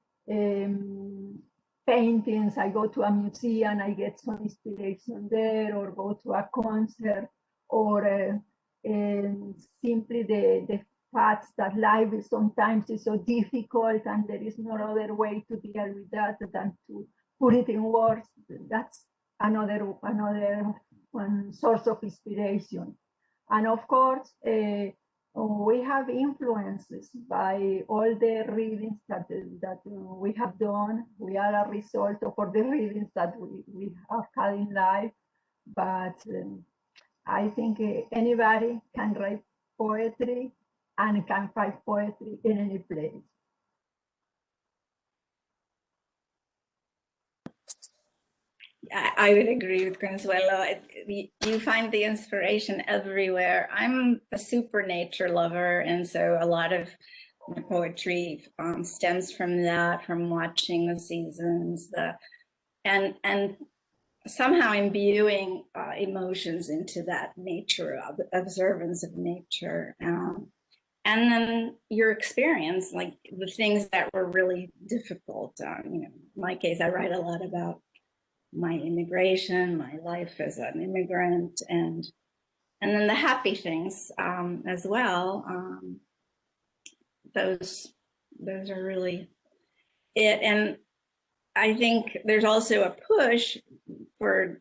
paintings. I go to a museum, I get some inspiration there, or go to a concert, or simply the fact that life is sometimes is so difficult and there is no other way to deal with that than to put it in words. That's another one source of inspiration. And of course, we have influences by all the readings that we have done. We are a result of all the readings that we have had in life. But I think anybody can write poetry and can write poetry in any place. I would agree with Consuelo. You find the inspiration everywhere. I'm a super nature lover, and so a lot of my poetry stems from that, from watching the seasons, and somehow imbuing emotions into that nature, observance of nature. And then your experience, like the things that were really difficult. In my case, I write a lot about my immigration, my life as an immigrant, and then the happy things as well. Those are really it. And I think there's also a push for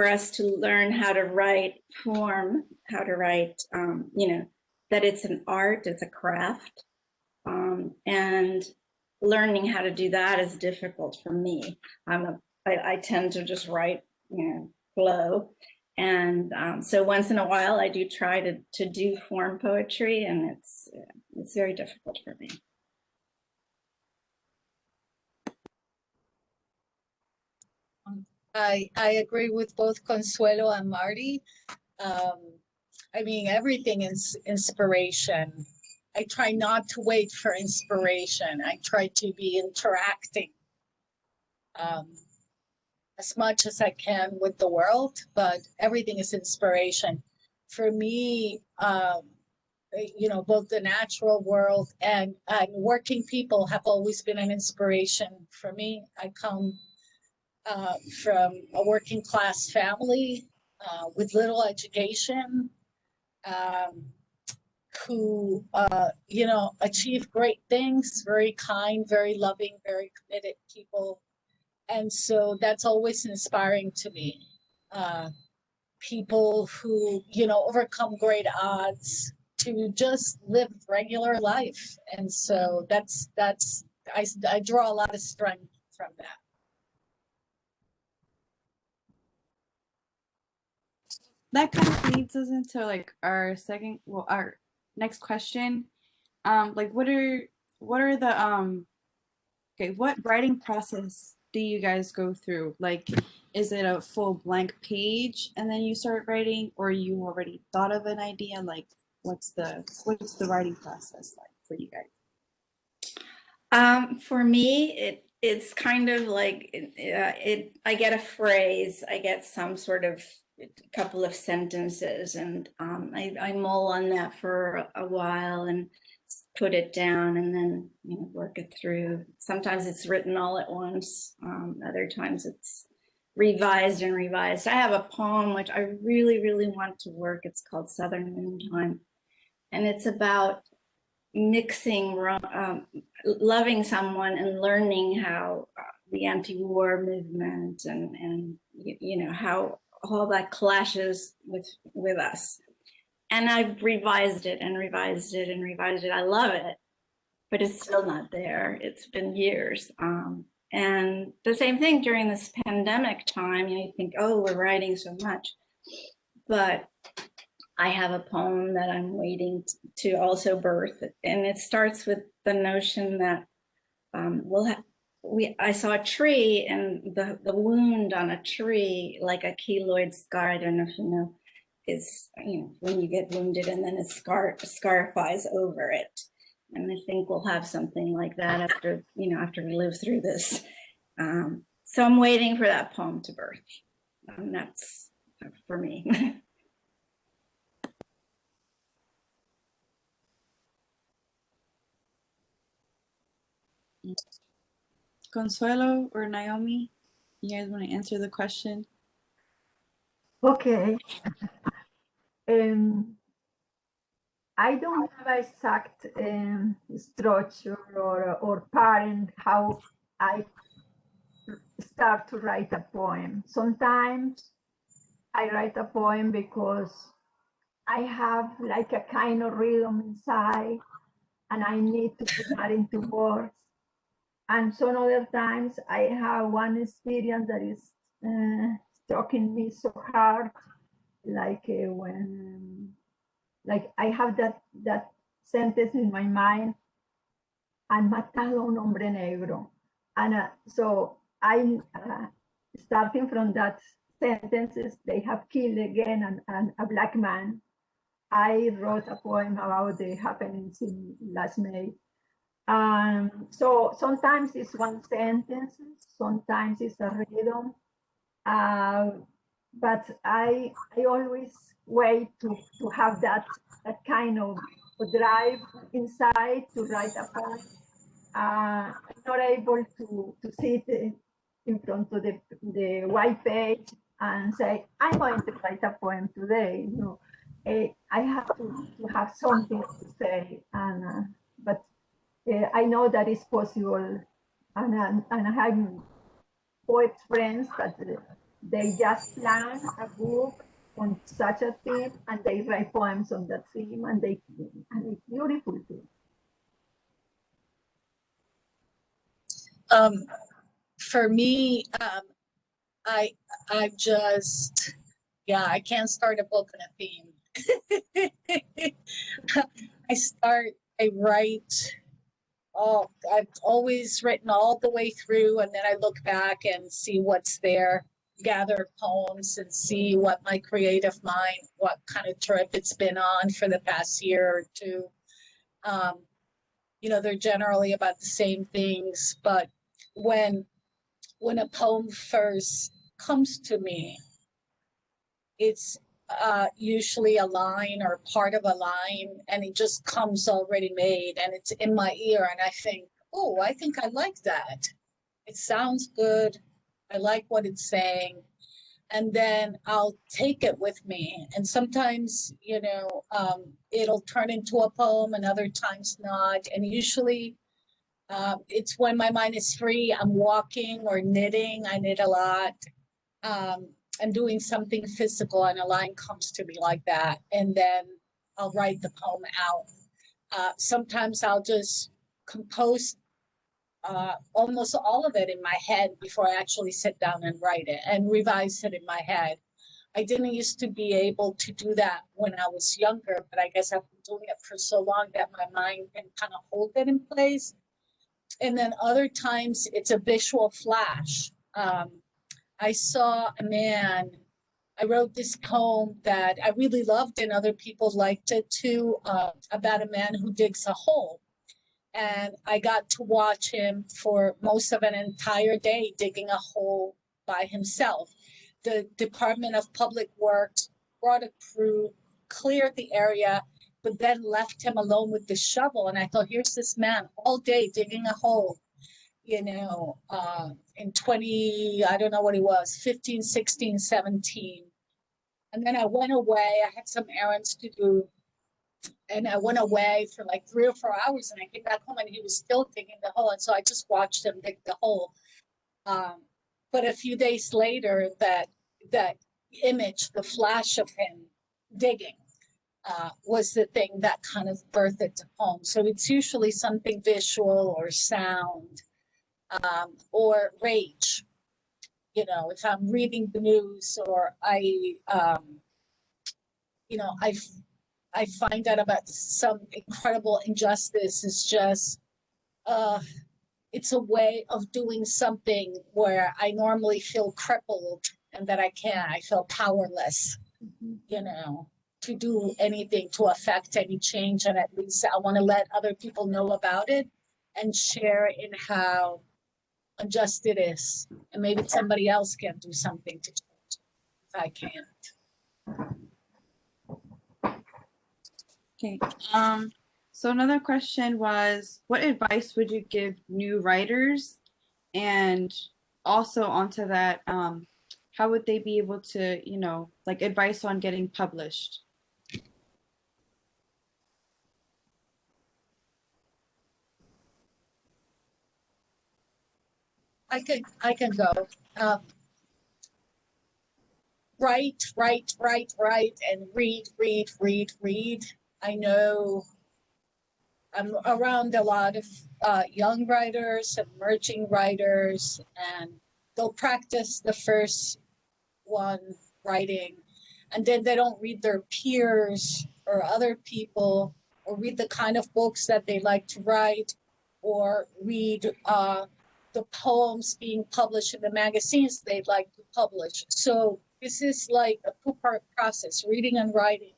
us to learn how to write form, how to write, that it's an art, it's a craft, and learning how to do that is difficult for me. I tend to just write, flow. And so once in a while, I do try to do form poetry, and it's very difficult for me. I agree with both Consuelo and Marty. I mean, everything is inspiration. I try not to wait for inspiration. I try to be interacting as much as I can with the world, but everything is inspiration. For me, you know, both the natural world and working people have always been an inspiration for me. I come from a working class family with little education, who, you know, achieve great things, very kind, very loving, very committed people. And so that's always inspiring to me. People who, you know, overcome great odds to just live regular life. And so I draw a lot of strength from that. That kind of leads us into like our next question. Like what are the okay, what writing process do you guys go through? Like, is it a full blank page and then you start writing, or you already thought of an idea? Like, what's the writing process like for you guys? For me, it's kind of like I get a phrase, I get some sort of couple of sentences, and I mull on that for a while and put it down, and then, you know, work it through. Sometimes it's written all at once. Other times it's revised and revised. I have a poem which I really, really want to work. It's called Southern Noontime, and it's about mixing loving someone and learning how the anti-war movement and you know, how all that clashes with us. And I've revised it and revised it and revised it. I love it, but it's still not there. It's been years. And the same thing during this pandemic time, you know, you think, oh, we're writing so much, but I have a poem that I'm waiting to also birth, and it starts with the notion that I saw a tree, and the wound on a tree, like a keloid scar, I don't know if you know, is, you know, when you get wounded and then it scarifies over it. And I think we'll have something like that after, you know, after we live through this. So I'm waiting for that poem to birth. And that's for me. Consuelo or Naomi, you guys want to answer the question? Okay. I don't have an exact structure or pattern how I start to write a poem. Sometimes I write a poem because I have like a kind of rhythm inside and I need to put that into words. And some other times I have one experience that is striking me so hard, like when, like I have that sentence in my mind, han matado a un hombre negro. And so I, starting from that sentences, they have killed again a black man. I wrote a poem about the happenings in last May. So sometimes it's one sentence, sometimes it's a rhythm, but I always wait to have that kind of drive inside to write a poem. I'm not able to sit in front of the white page and say, I'm going to write a poem today. No, I have to have something to say, and but I know that it's possible, and I have poet friends that they just plan a book on such a theme and they write poems on that theme, and it's beautiful too. For me, I just, yeah, I can't start a book on a theme. I write, oh, I've always written all the way through, and then I look back and see what's there, gather poems and see what my creative mind, what kind of trip it's been on for the past year or two. You know, they're generally about the same things, but when a poem first comes to me, it's usually a line or part of a line, and it just comes already made and it's in my ear, and I think, oh, I think I like that. It sounds good. I like what it's saying. And then I'll take it with me. And sometimes, it'll turn into a poem and other times not. And usually it's when my mind is free, I'm walking or knitting. I knit a lot. I'm doing something physical and a line comes to me like that. And then I'll write the poem out. Sometimes I'll just compose almost all of it in my head before I actually sit down and write it and revise it in my head. I didn't used to be able to do that when I was younger, but I guess I've been doing it for so long that my mind can kind of hold it in place. And then other times it's a visual flash. I saw a man, I wrote this poem that I really loved and other people liked it too, about a man who digs a hole. And I got to watch him for most of an entire day digging a hole by himself. The Department of Public Works brought a crew, cleared the area, but then left him alone with the shovel. And I thought, here's this man all day digging a hole, in 20, I don't know what it was, 15, 16, 17. And then I went away. I had some errands to do. And I went away for like 3 or 4 hours and I came back home and he was still digging the hole. And so I just watched him dig the hole. But a few days later, that image, the flash of him digging, was the thing that kind of birthed the poem. So it's usually something visual or sound, or rage. If I'm reading the news or I find out about some incredible injustice, is just, it's a way of doing something where I normally feel crippled and that I can't. I feel powerless, to do anything, to affect any change. And at least I want to let other people know about it and share in how unjust it is. And maybe somebody else can do something to change if I can't. Okay. So another question was, what advice would you give new writers? And also onto that, how would they be able to, advice on getting published? I can go. Write, and read. I know I'm around a lot of young writers, emerging writers, and they'll practice the first one writing, and then they don't read their peers or other people, or read the kind of books that they like to write, or read the poems being published in the magazines they'd like to publish. So this is like a two-part process, reading and writing.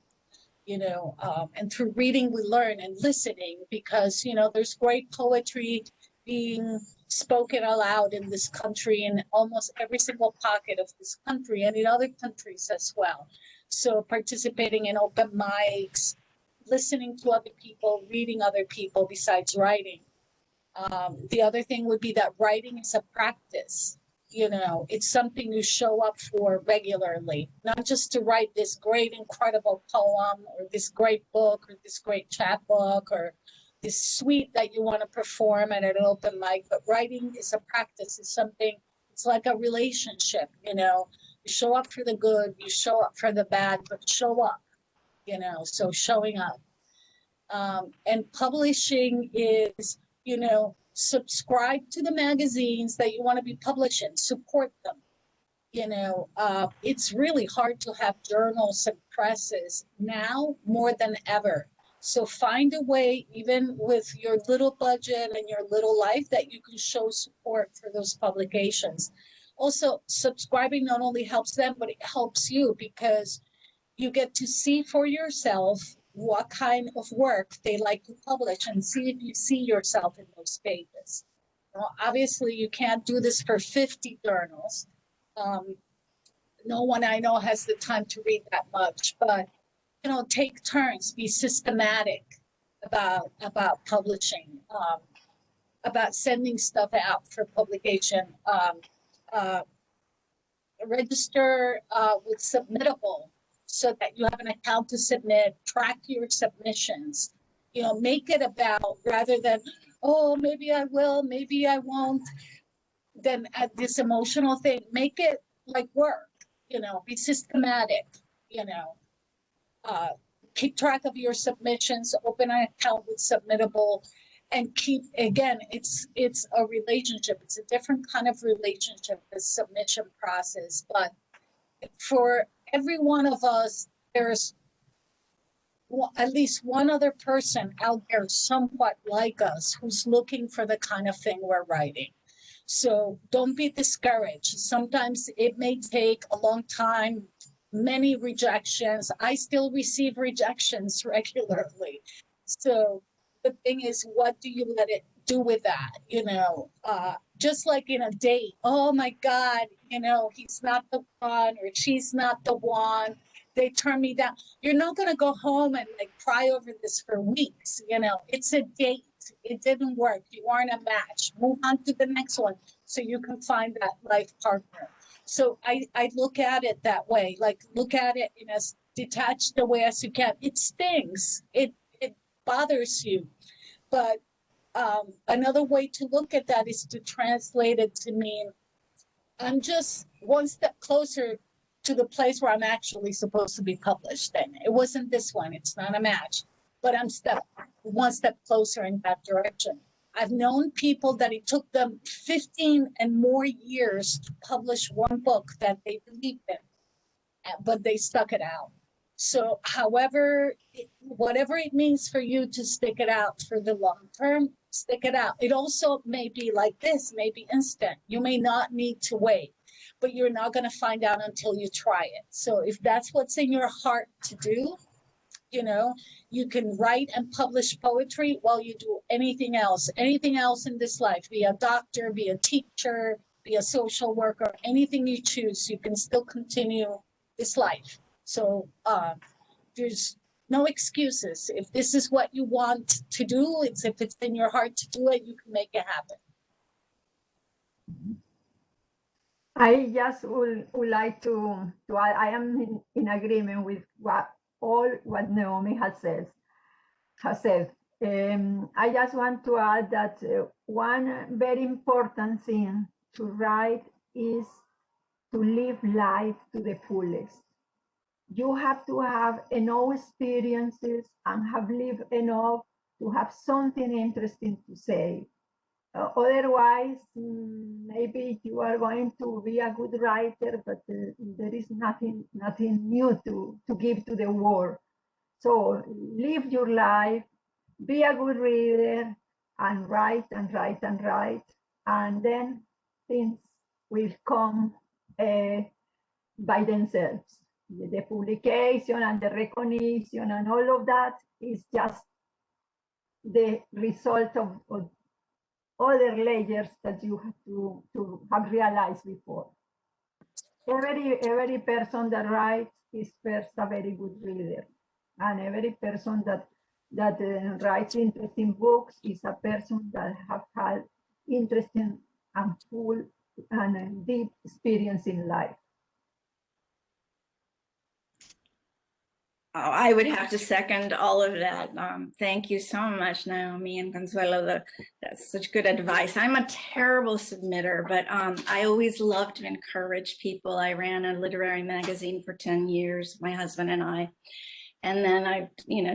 And through reading we learn, and listening, because there's great poetry being spoken aloud in this country, in almost every single pocket of this country and in other countries as well. So participating in open mics, listening to other people, reading other people besides writing. The other thing would be that writing is a practice. It's something you show up for regularly, not just to write this great, incredible poem or this great book or this great chapbook or this suite that you want to perform at an open mic, but writing is a practice. It's something, it's like a relationship, you show up for the good, you show up for the bad, but show up, so showing up. And publishing is, subscribe to the magazines that you want to be published in, support them. It's really hard to have journals and presses now more than ever. So find a way, even with your little budget and your little life, that you can show support for those publications. Also, subscribing not only helps them, but it helps you, because you get to see for yourself what kind of work they like to publish and see if you see yourself in those pages. Obviously, you can't do this for 50 journals. no one I know has the time to read that much, but, you know, take turns, be systematic about publishing, about sending stuff out for publication. Register with Submittable so that you have an account to submit, track your submissions, you know, make it about, rather than, oh, maybe I will, maybe I won't, then at this emotional thing, make it like work, you know, be systematic, you know, keep track of your submissions, open an account with Submittable, and keep, again, it's a relationship. It's a different kind of relationship, the submission process. But for every one of us, there's at least one other person out there somewhat like us who's looking for the kind of thing we're writing. So don't be discouraged. Sometimes it may take a long time, many rejections. I still receive rejections regularly. So the thing is, what do you let it do with that? You know, just like in a date, oh my God, you know, he's not the one or she's not the one. They turn me down. You're not going to go home and like cry over this for weeks. You know, it's a date. It didn't work. You aren't a match. Move on to the next one so you can find that life partner. So I look at it that way, like look at it in as detached a way as you can. It stings. It bothers you. But another way to look at that is to translate it to mean I'm just one step closer to the place where I'm actually supposed to be published. Then it wasn't this one. It's not a match, but I'm one step closer in that direction. I've known people that it took them 15 and more years to publish one book that they believed in, but they stuck it out. So whatever it means for you to stick it out for the long term, stick it out. It also may be like this, may be instant. You may not need to wait, but you're not going to find out until you try it. So if that's what's in your heart to do, you know, you can write and publish poetry while you do anything else in this life, be a doctor, be a teacher, be a social worker, anything you choose, you can still continue this life. So there's no excuses. If this is what you want to do, if it's in your heart to do it, you can make it happen. I just would like to I am in agreement with what Naomi has said. I just want to add that one very important thing to write is to live life to the fullest. You have to have enough experiences and have lived enough to have something interesting to say. Otherwise, maybe you are going to be a good writer, but there is nothing new to give to the world. So live your life, be a good reader, and write and write and write, and then things will come by themselves. The publication and the recognition and all of that is just the result of other layers that you have to have realized before. Every person that writes is first a very good reader, and every person that writes interesting books is a person that have had interesting and full and deep experience in life. Oh, I would have to second all of that. Thank you so much, Naomi and Consuelo. That's such good advice. I'm a terrible submitter, but I always love to encourage people. I ran a literary magazine for 10 years, my husband and I. And then I,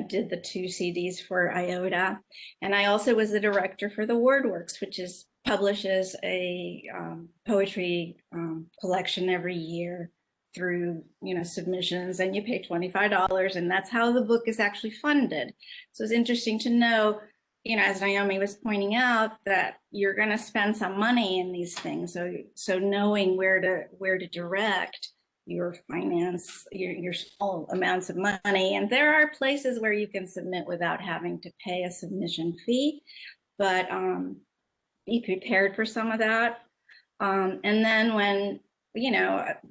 did the 2 CDs for IOTA. And I also was the director for the WordWorks, which publishes a poetry collection every year through submissions, and you pay $25, and that's how the book is actually funded. So it's interesting to know, as Naomi was pointing out, that you're going to spend some money in these things. So knowing where to direct your finance, your small amounts of money, and there are places where you can submit without having to pay a submission fee, but be prepared for some of that. And then when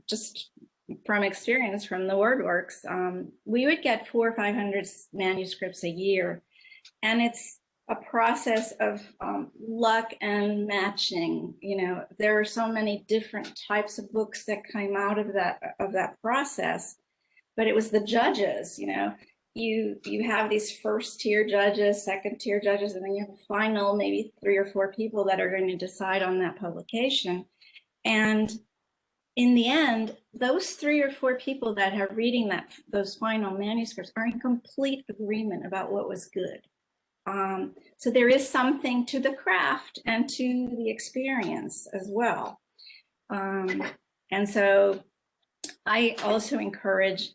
just from experience from the word works, we would get 400 or 500 manuscripts a year. And it's a process of luck and matching. You know, there are so many different types of books that came out of that process, but it was the judges, you know, you have these first tier judges, second tier judges, and then you have a final, maybe 3 or 4 people that are going to decide on that publication. And in the end, those 3 or 4 people that are reading those final manuscripts are in complete agreement about what was good. So there is something to the craft and to the experience as well. And so I also encourage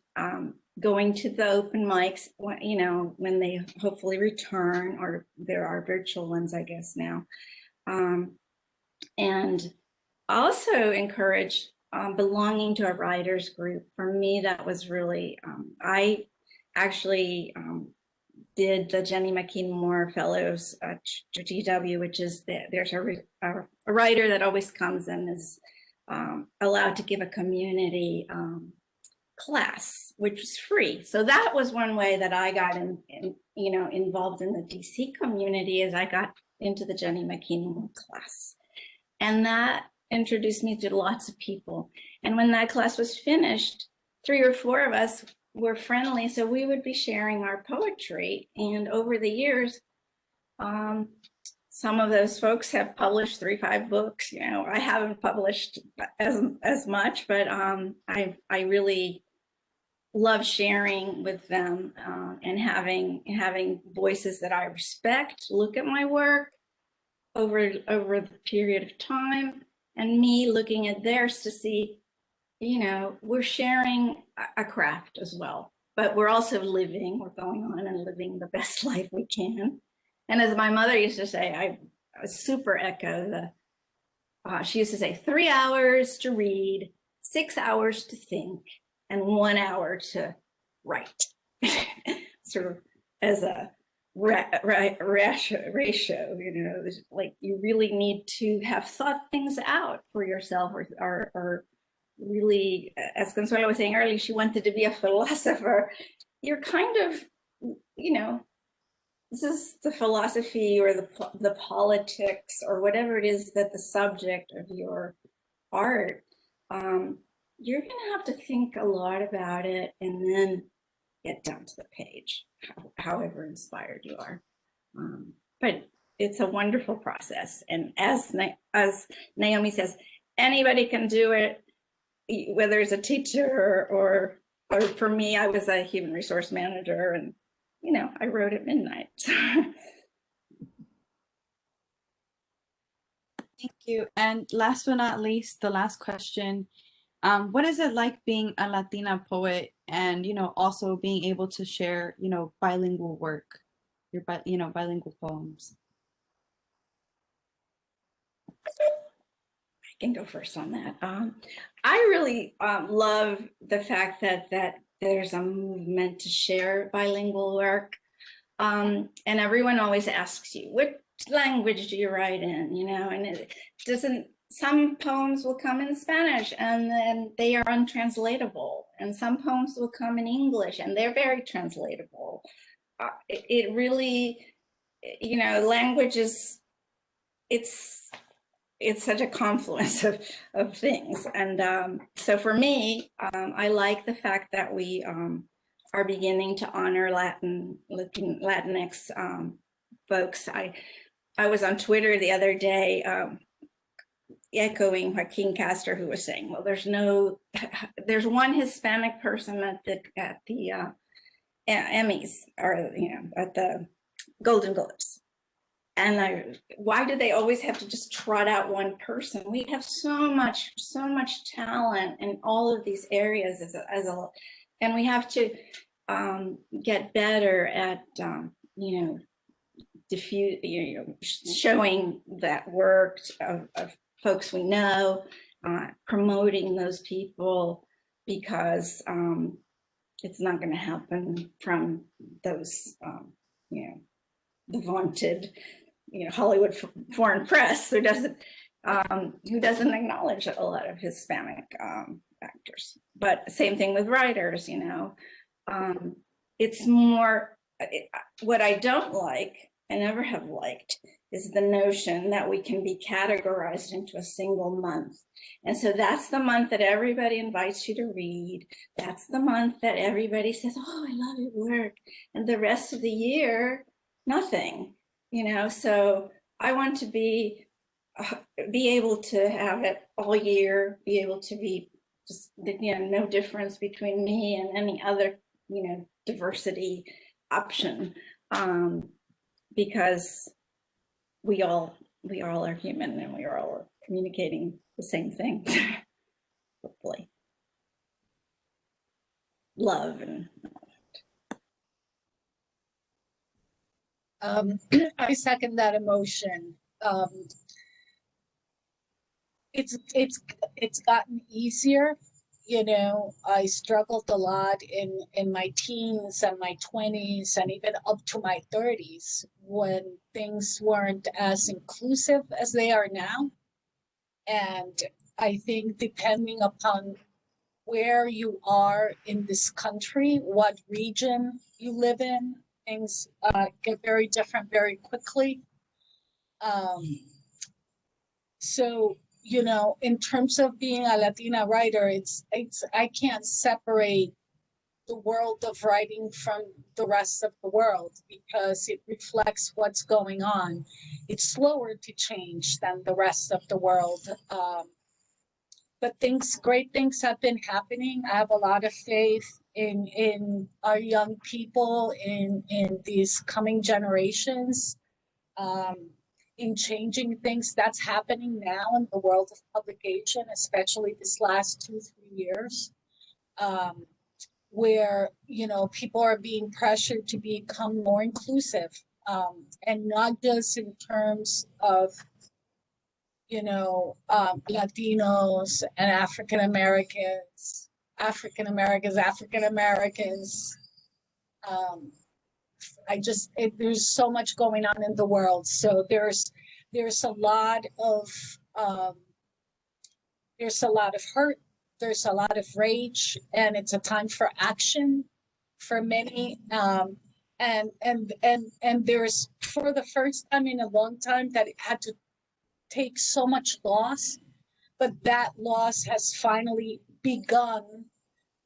going to the open mics, you know, when they hopefully return, or there are virtual ones, I guess now. And also encourage belonging to a writers group. For me, that was really, I actually did the Jenny McKean Moore Fellows at GW, which is there's a writer that always comes and is allowed to give a community class, which was free. So that was one way that I got involved in the DC community, as I got into the Jenny McKean Moore class. And that introduced me to lots of people. And when that class was finished, 3 or 4 of us were friendly, so we would be sharing our poetry. And over the years, some of those folks have published 3 or 5 books. You know, I haven't published as much, but I really love sharing with them and having voices that I respect look at my work over the period of time, and me looking at theirs to see, you know, we're sharing a craft as well, but we're also we're going on and living the best life we can. And as my mother used to say, I super echo she used to say 3 hours to read, 6 hours to think, and 1 hour to write. Sort of as a ratio, you know, like you really need to have thought things out for yourself, or really, as Consuelo was saying earlier, she wanted to be a philosopher. You're kind of, you know, this is the philosophy or the politics or whatever it is that the subject of your art, you're going to have to think a lot about it and then get down to the page, however inspired you are. But it's a wonderful process. And as Naomi says, anybody can do it, whether it's a teacher or for me, I was a human resource manager, and, you know, I wrote at midnight. Thank you. And last but not least, the last question. What is it like being a Latina poet and, you know, also being able to share, you know, bilingual work, your bilingual poems? I can go first on that. I really love the fact that there's a movement to share bilingual work. And everyone always asks you, what language do you write in? You know, and it doesn't, some poems will come in Spanish and then they are untranslatable. And some poems will come in English and they're very translatable. It really, you know, language is, it's such a confluence of things. And so for me, I like the fact that we are beginning to honor Latinx folks. I was on Twitter the other day echoing Joaquin Castor, who was saying, well, there's one Hispanic person at the Emmys, or, you know, at the Golden Globes. And why do they always have to just trot out one person? We have so much talent in all of these areas and we have to get better at, you know, showing that work of folks we know, promoting those people, because it's not going to happen from those, you know, the vaunted, you know, Hollywood foreign press who doesn't acknowledge a lot of Hispanic actors. but same thing with writers, it's more, what I don't like, I never have liked, is the notion that we can be categorized into a single month. And so that's the month that everybody invites you to read. That's the month that everybody says, oh, I love your work. And the rest of the year, nothing, so I want to be able to have it all year, be able to be just, no difference between me and any other, diversity option, because we all are human and we are all communicating the same thing, hopefully. Love and I second that emotion. It's gotten easier. I struggled a lot in my teens and my 20s and even up to my 30s when things weren't as inclusive as they are now. And I think depending upon where you are in this country, what region you live in, things get very different very quickly. So, in terms of being a Latina writer, I can't separate the world of writing from the rest of the world because it reflects what's going on. It's slower to change than the rest of the world. But great things have been happening. I have a lot of faith in our young people, in these coming generations, in changing things. That's happening now in the world of publication, especially this last 2-3 years, where, people are being pressured to become more inclusive, and not just in terms of Latinos and African Americans. There's so much going on in the world. So there's a lot of hurt. There's a lot of rage, and it's a time for action for many. And there's, for the first time in a long time, that it had to take so much loss, but that loss has finally begun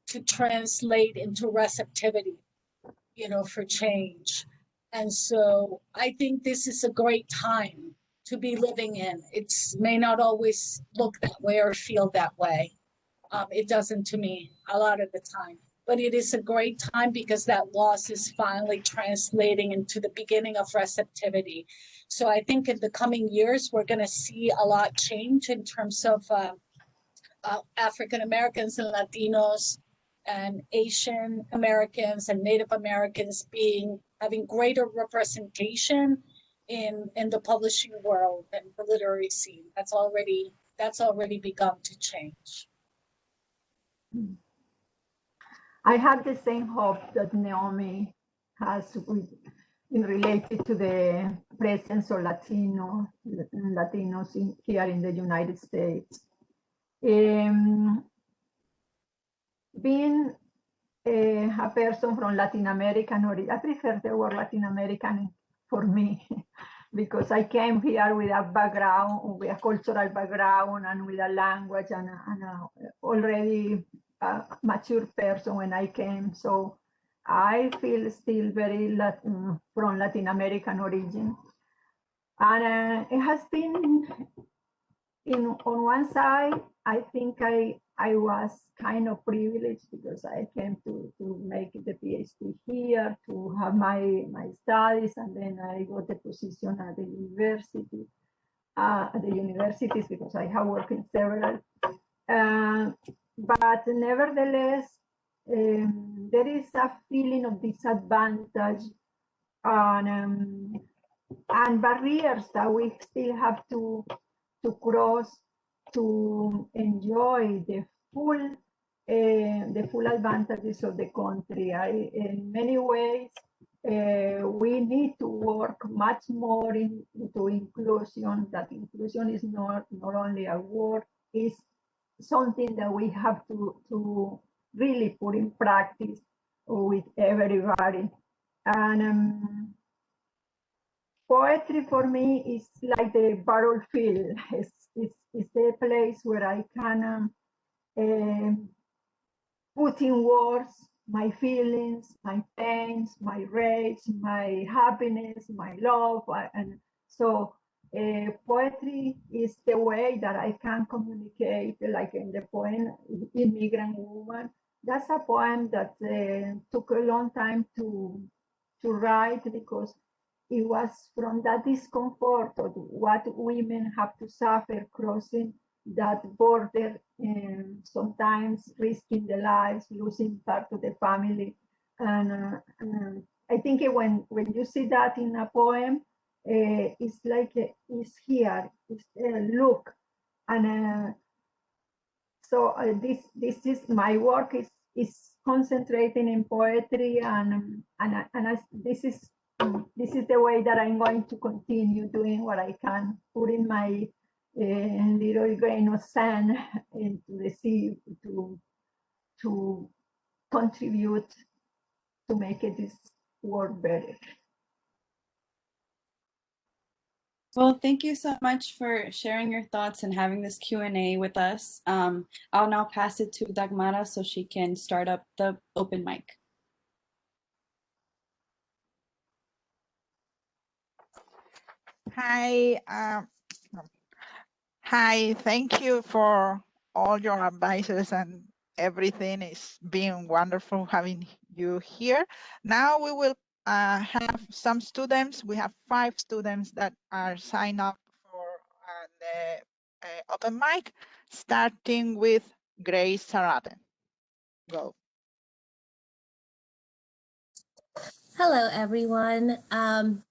to translate into receptivity, for change. And so I think this is a great time to be living in. It may not always look that way or feel that way. It doesn't to me a lot of the time, but it is a great time because that loss is finally translating into the beginning of receptivity. So I think in the coming years, we're going to see a lot change in terms of African Americans and Latinos and Asian Americans and Native Americans having greater representation in the publishing world and the literary scene. That's already begun to change. I have the same hope that Naomi has in related to the presence of Latinos here in the United States. Being a person from Latin American origin, I prefer the word Latin American for me because I came here with a background, with a cultural background and with a language and already a mature person when I came. So I feel still very from Latin American origin. And it has been, on one side, I think I was kind of privileged because I came to make the PhD here, to have my studies, and then I got a position at the university, at the universities, because I have worked in several. But nevertheless, there is a feeling of disadvantage and barriers that we still have to cross to enjoy the full advantages of the country. In many ways, we need to work much more into inclusion. That inclusion is not only a word, it's something that we have to really put in practice with everybody. And poetry for me is like the battlefield. It's the place where I can put in words my feelings, my pains, my rage, my happiness, my love. And so poetry is the way that I can communicate, like in the poem Immigrant Woman. That's a poem that took a long time to write, because it was from that discomfort of what women have to suffer crossing that border, and sometimes risking their lives, losing part of the family. And I think when you see that in a poem, it's like it's here, it's look. And so this is my work is concentrating in poetry, this is the way that I'm going to continue doing what I can, putting my little grain of sand into the sea to contribute to make this world better. Well, thank you so much for sharing your thoughts and having this Q&A with us. I'll now pass it to Dagmara so she can start up the open mic. Hi, hi, thank you for all your advices and everything. It's been wonderful having you here. Now we will have some students. We have 5 students that are signed up for the open mic, starting with Grace Saraton. Go. Hello, everyone.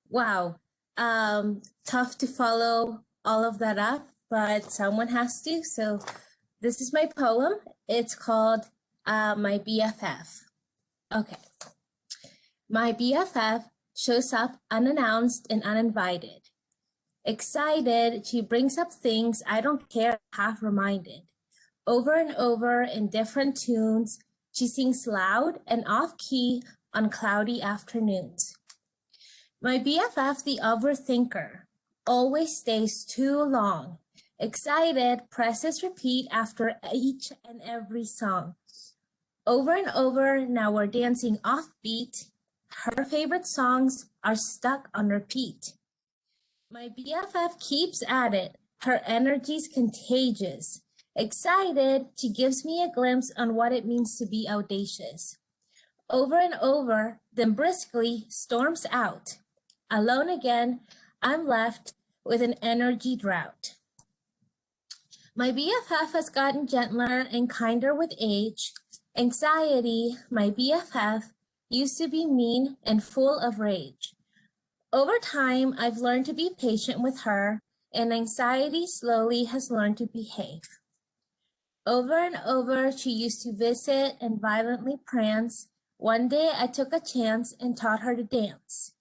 Wow, tough to follow all of that up, but someone has to. So this is my poem. It's called My BFF. Okay. My BFF shows up unannounced and uninvited. Excited, she brings up things I don't care, half reminded. Over and over in different tunes, she sings loud and off-key on cloudy afternoons. My BFF, the overthinker, always stays too long. Excited, presses repeat after each and every song. Over and over, now we're dancing offbeat. Her favorite songs are stuck on repeat. My BFF keeps at it. Her energy's contagious. Excited, she gives me a glimpse on what it means to be audacious. Over and over, then briskly storms out. Alone again, I'm left with an energy drought. My BFF has gotten gentler and kinder with age. Anxiety, my BFF, used to be mean and full of rage. Over time, I've learned to be patient with her, and anxiety slowly has learned to behave. Over and over, she used to visit and violently prance. One day, I took a chance and taught her to dance.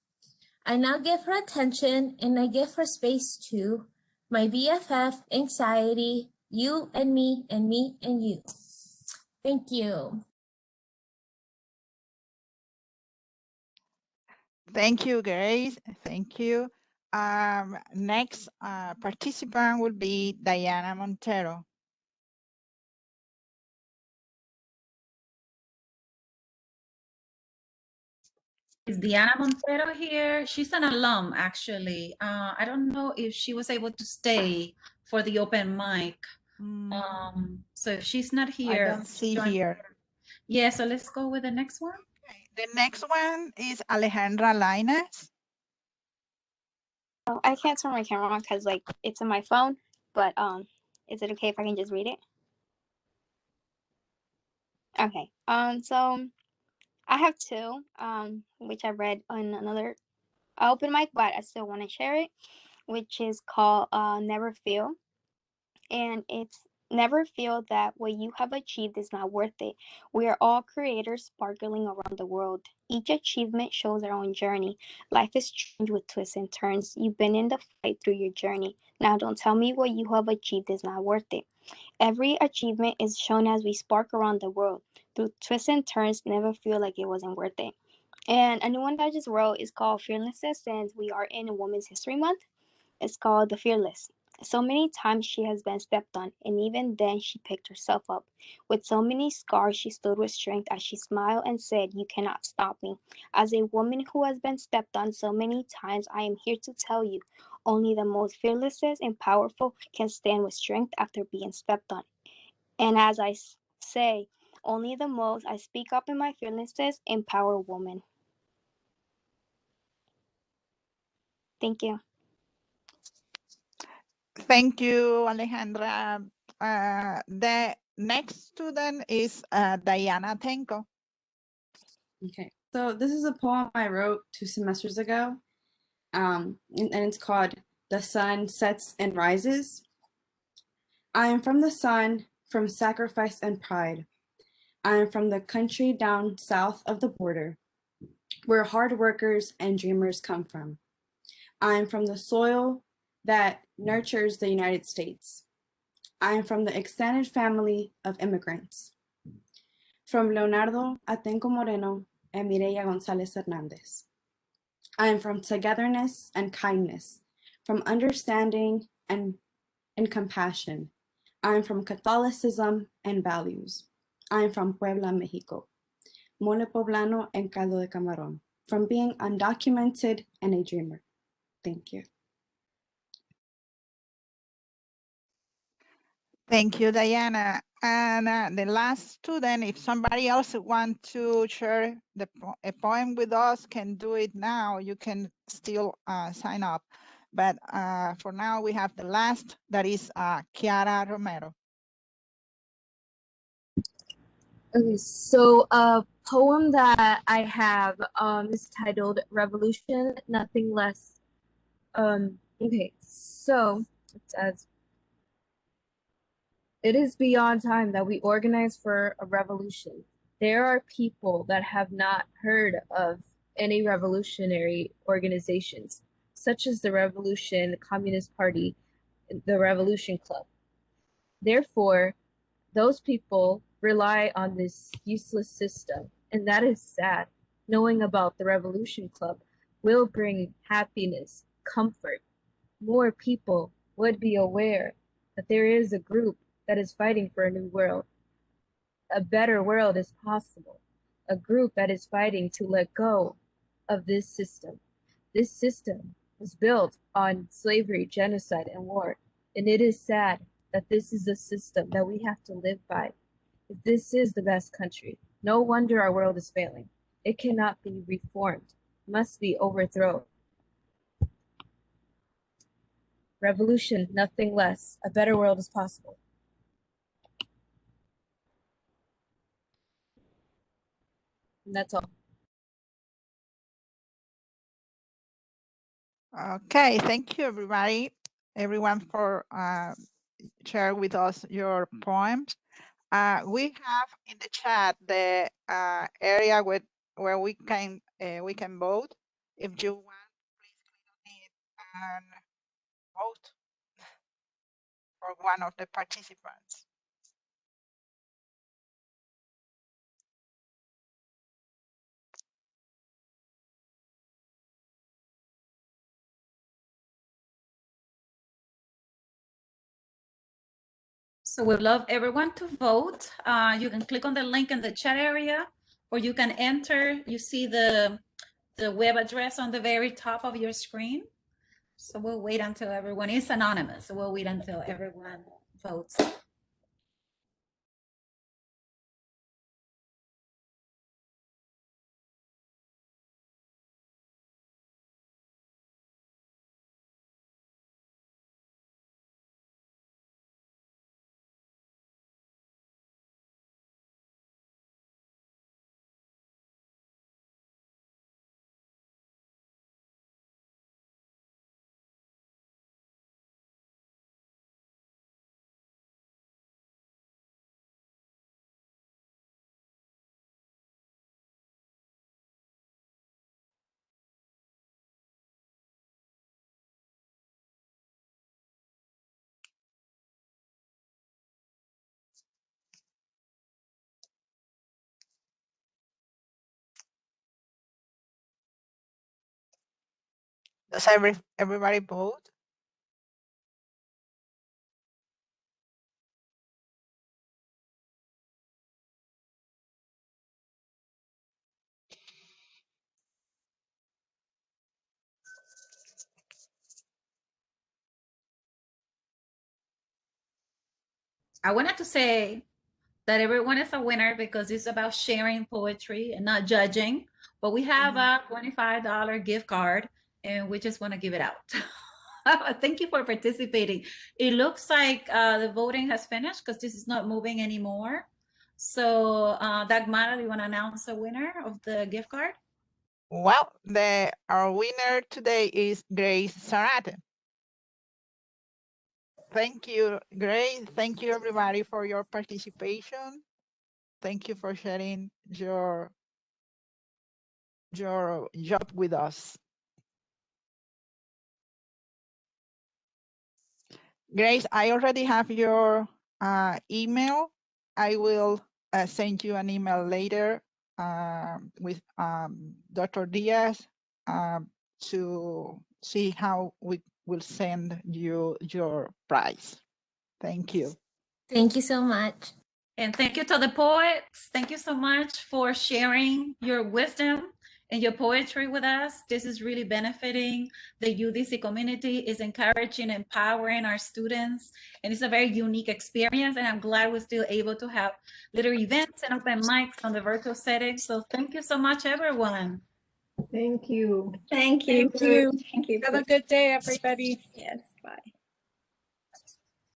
I now give her attention, and I give her space too. My BFF, anxiety, you and me and you. Thank you. Thank you, Grace. Thank you. Next participant will be Diana Montero. Is Diana Montero here? She's an alum, actually. I don't know if she was able to stay for the open mic. So if she's not here, I don't see here. Yeah, so let's go with the next one. Okay. The next one is Alejandra Linus. Oh, I can't turn my camera on because like it's on my phone, but is it okay if I can just read it? Okay. So I have 2, which I read on another open mic, but I still want to share it, which is called Never Feel. And it's Never feel that what you have achieved is not worth it. We are all creators sparkling around the world. Each achievement shows our own journey. Life is strange with twists and turns. You've been in the fight through your journey. Now don't tell me what you have achieved is not worth it. Every achievement is shown as we spark around the world. Through twists and turns, never feel like it wasn't worth it. And a new one that I just wrote is called Fearlessness, since we are in Women's History Month. It's called The Fearless. So many times she has been stepped on, and even then she picked herself up. With so many scars, she stood with strength as she smiled and said, "You cannot stop me." As a woman who has been stepped on so many times, I am here to tell you, only the most fearless and powerful can stand with strength after being stepped on. And as I say, only the most I speak up in my fearlessness, empower women. Thank you. Thank you, Alejandra. The next student is Diana Tenko. Okay, so this is a poem I wrote 2 semesters ago, and it's called "The Sun Sets and Rises." I am from the sun, from sacrifice and pride. I am from the country down south of the border, where hard workers and dreamers come from. I am from the soil that nurtures the United States. I am from the extended family of immigrants, from Leonardo Atenco Moreno and Mireya Gonzalez Hernandez. I am from togetherness and kindness, from understanding and compassion. I am from Catholicism and values. I am from Puebla, Mexico, mole poblano and caldo de camarón, from being undocumented and a dreamer. Thank you. Thank you, Diana. And the last student, if somebody else wants to share a poem with us, can do it now. You can still sign up. But for now, we have the last, that is Kiara Romero. Okay, so a poem that I have is titled Revolution, Nothing Less. Okay, so it says, it is beyond time that we organize for a revolution. There are people that have not heard of any revolutionary organizations, such as the Revolution, the Communist Party, the Revolution Club. Therefore, those people rely on this useless system, and that is sad. Knowing about the Revolution Club will bring happiness, comfort. More people would be aware that there is a group that is fighting for a new world. A better world is possible. A group that is fighting to let go of this system. This system was built on slavery, genocide, and war. And it is sad that this is a system that we have to live by. If this is the best country, no wonder our world is failing. It cannot be reformed, must be overthrown. Revolution, nothing less. A better world is possible. And that's all. Okay, thank you, everyone for sharing with us your poems. We have in the chat the area where we can vote. If you want, please click on it and vote for one of the participants. So we'd love everyone to vote. You can click on the link in the chat area, or you can enter. You see the web address on the very top of your screen. So we'll wait until everyone is anonymous. So we'll wait until everyone votes. Does everybody vote? I wanted to say that everyone is a winner because it's about sharing poetry and not judging. But we have a $25 gift card and we just want to give it out. Thank you for participating. It looks like the voting has finished because this is not moving anymore. So Dagmara, do you want to announce the winner of the gift card? Well, our winner today is Grace Saraton. Thank you, Grace. Thank you, everybody, for your participation. Thank you for sharing your job with us. Grace, I already have your email. I will send you an email later with Dr. Diaz to see how we will send you your prize. Thank you. Thank you so much. And thank you to the poets. Thank you so much for sharing your wisdom and your poetry with us. This is really benefiting the UDC community, is encouraging, empowering our students. And it's a very unique experience. And I'm glad we're still able to have little events and open mics on the virtual setting. So thank you so much, everyone. Thank you. Thank you. Thank you. Thank you. Have a good day, everybody. Yes.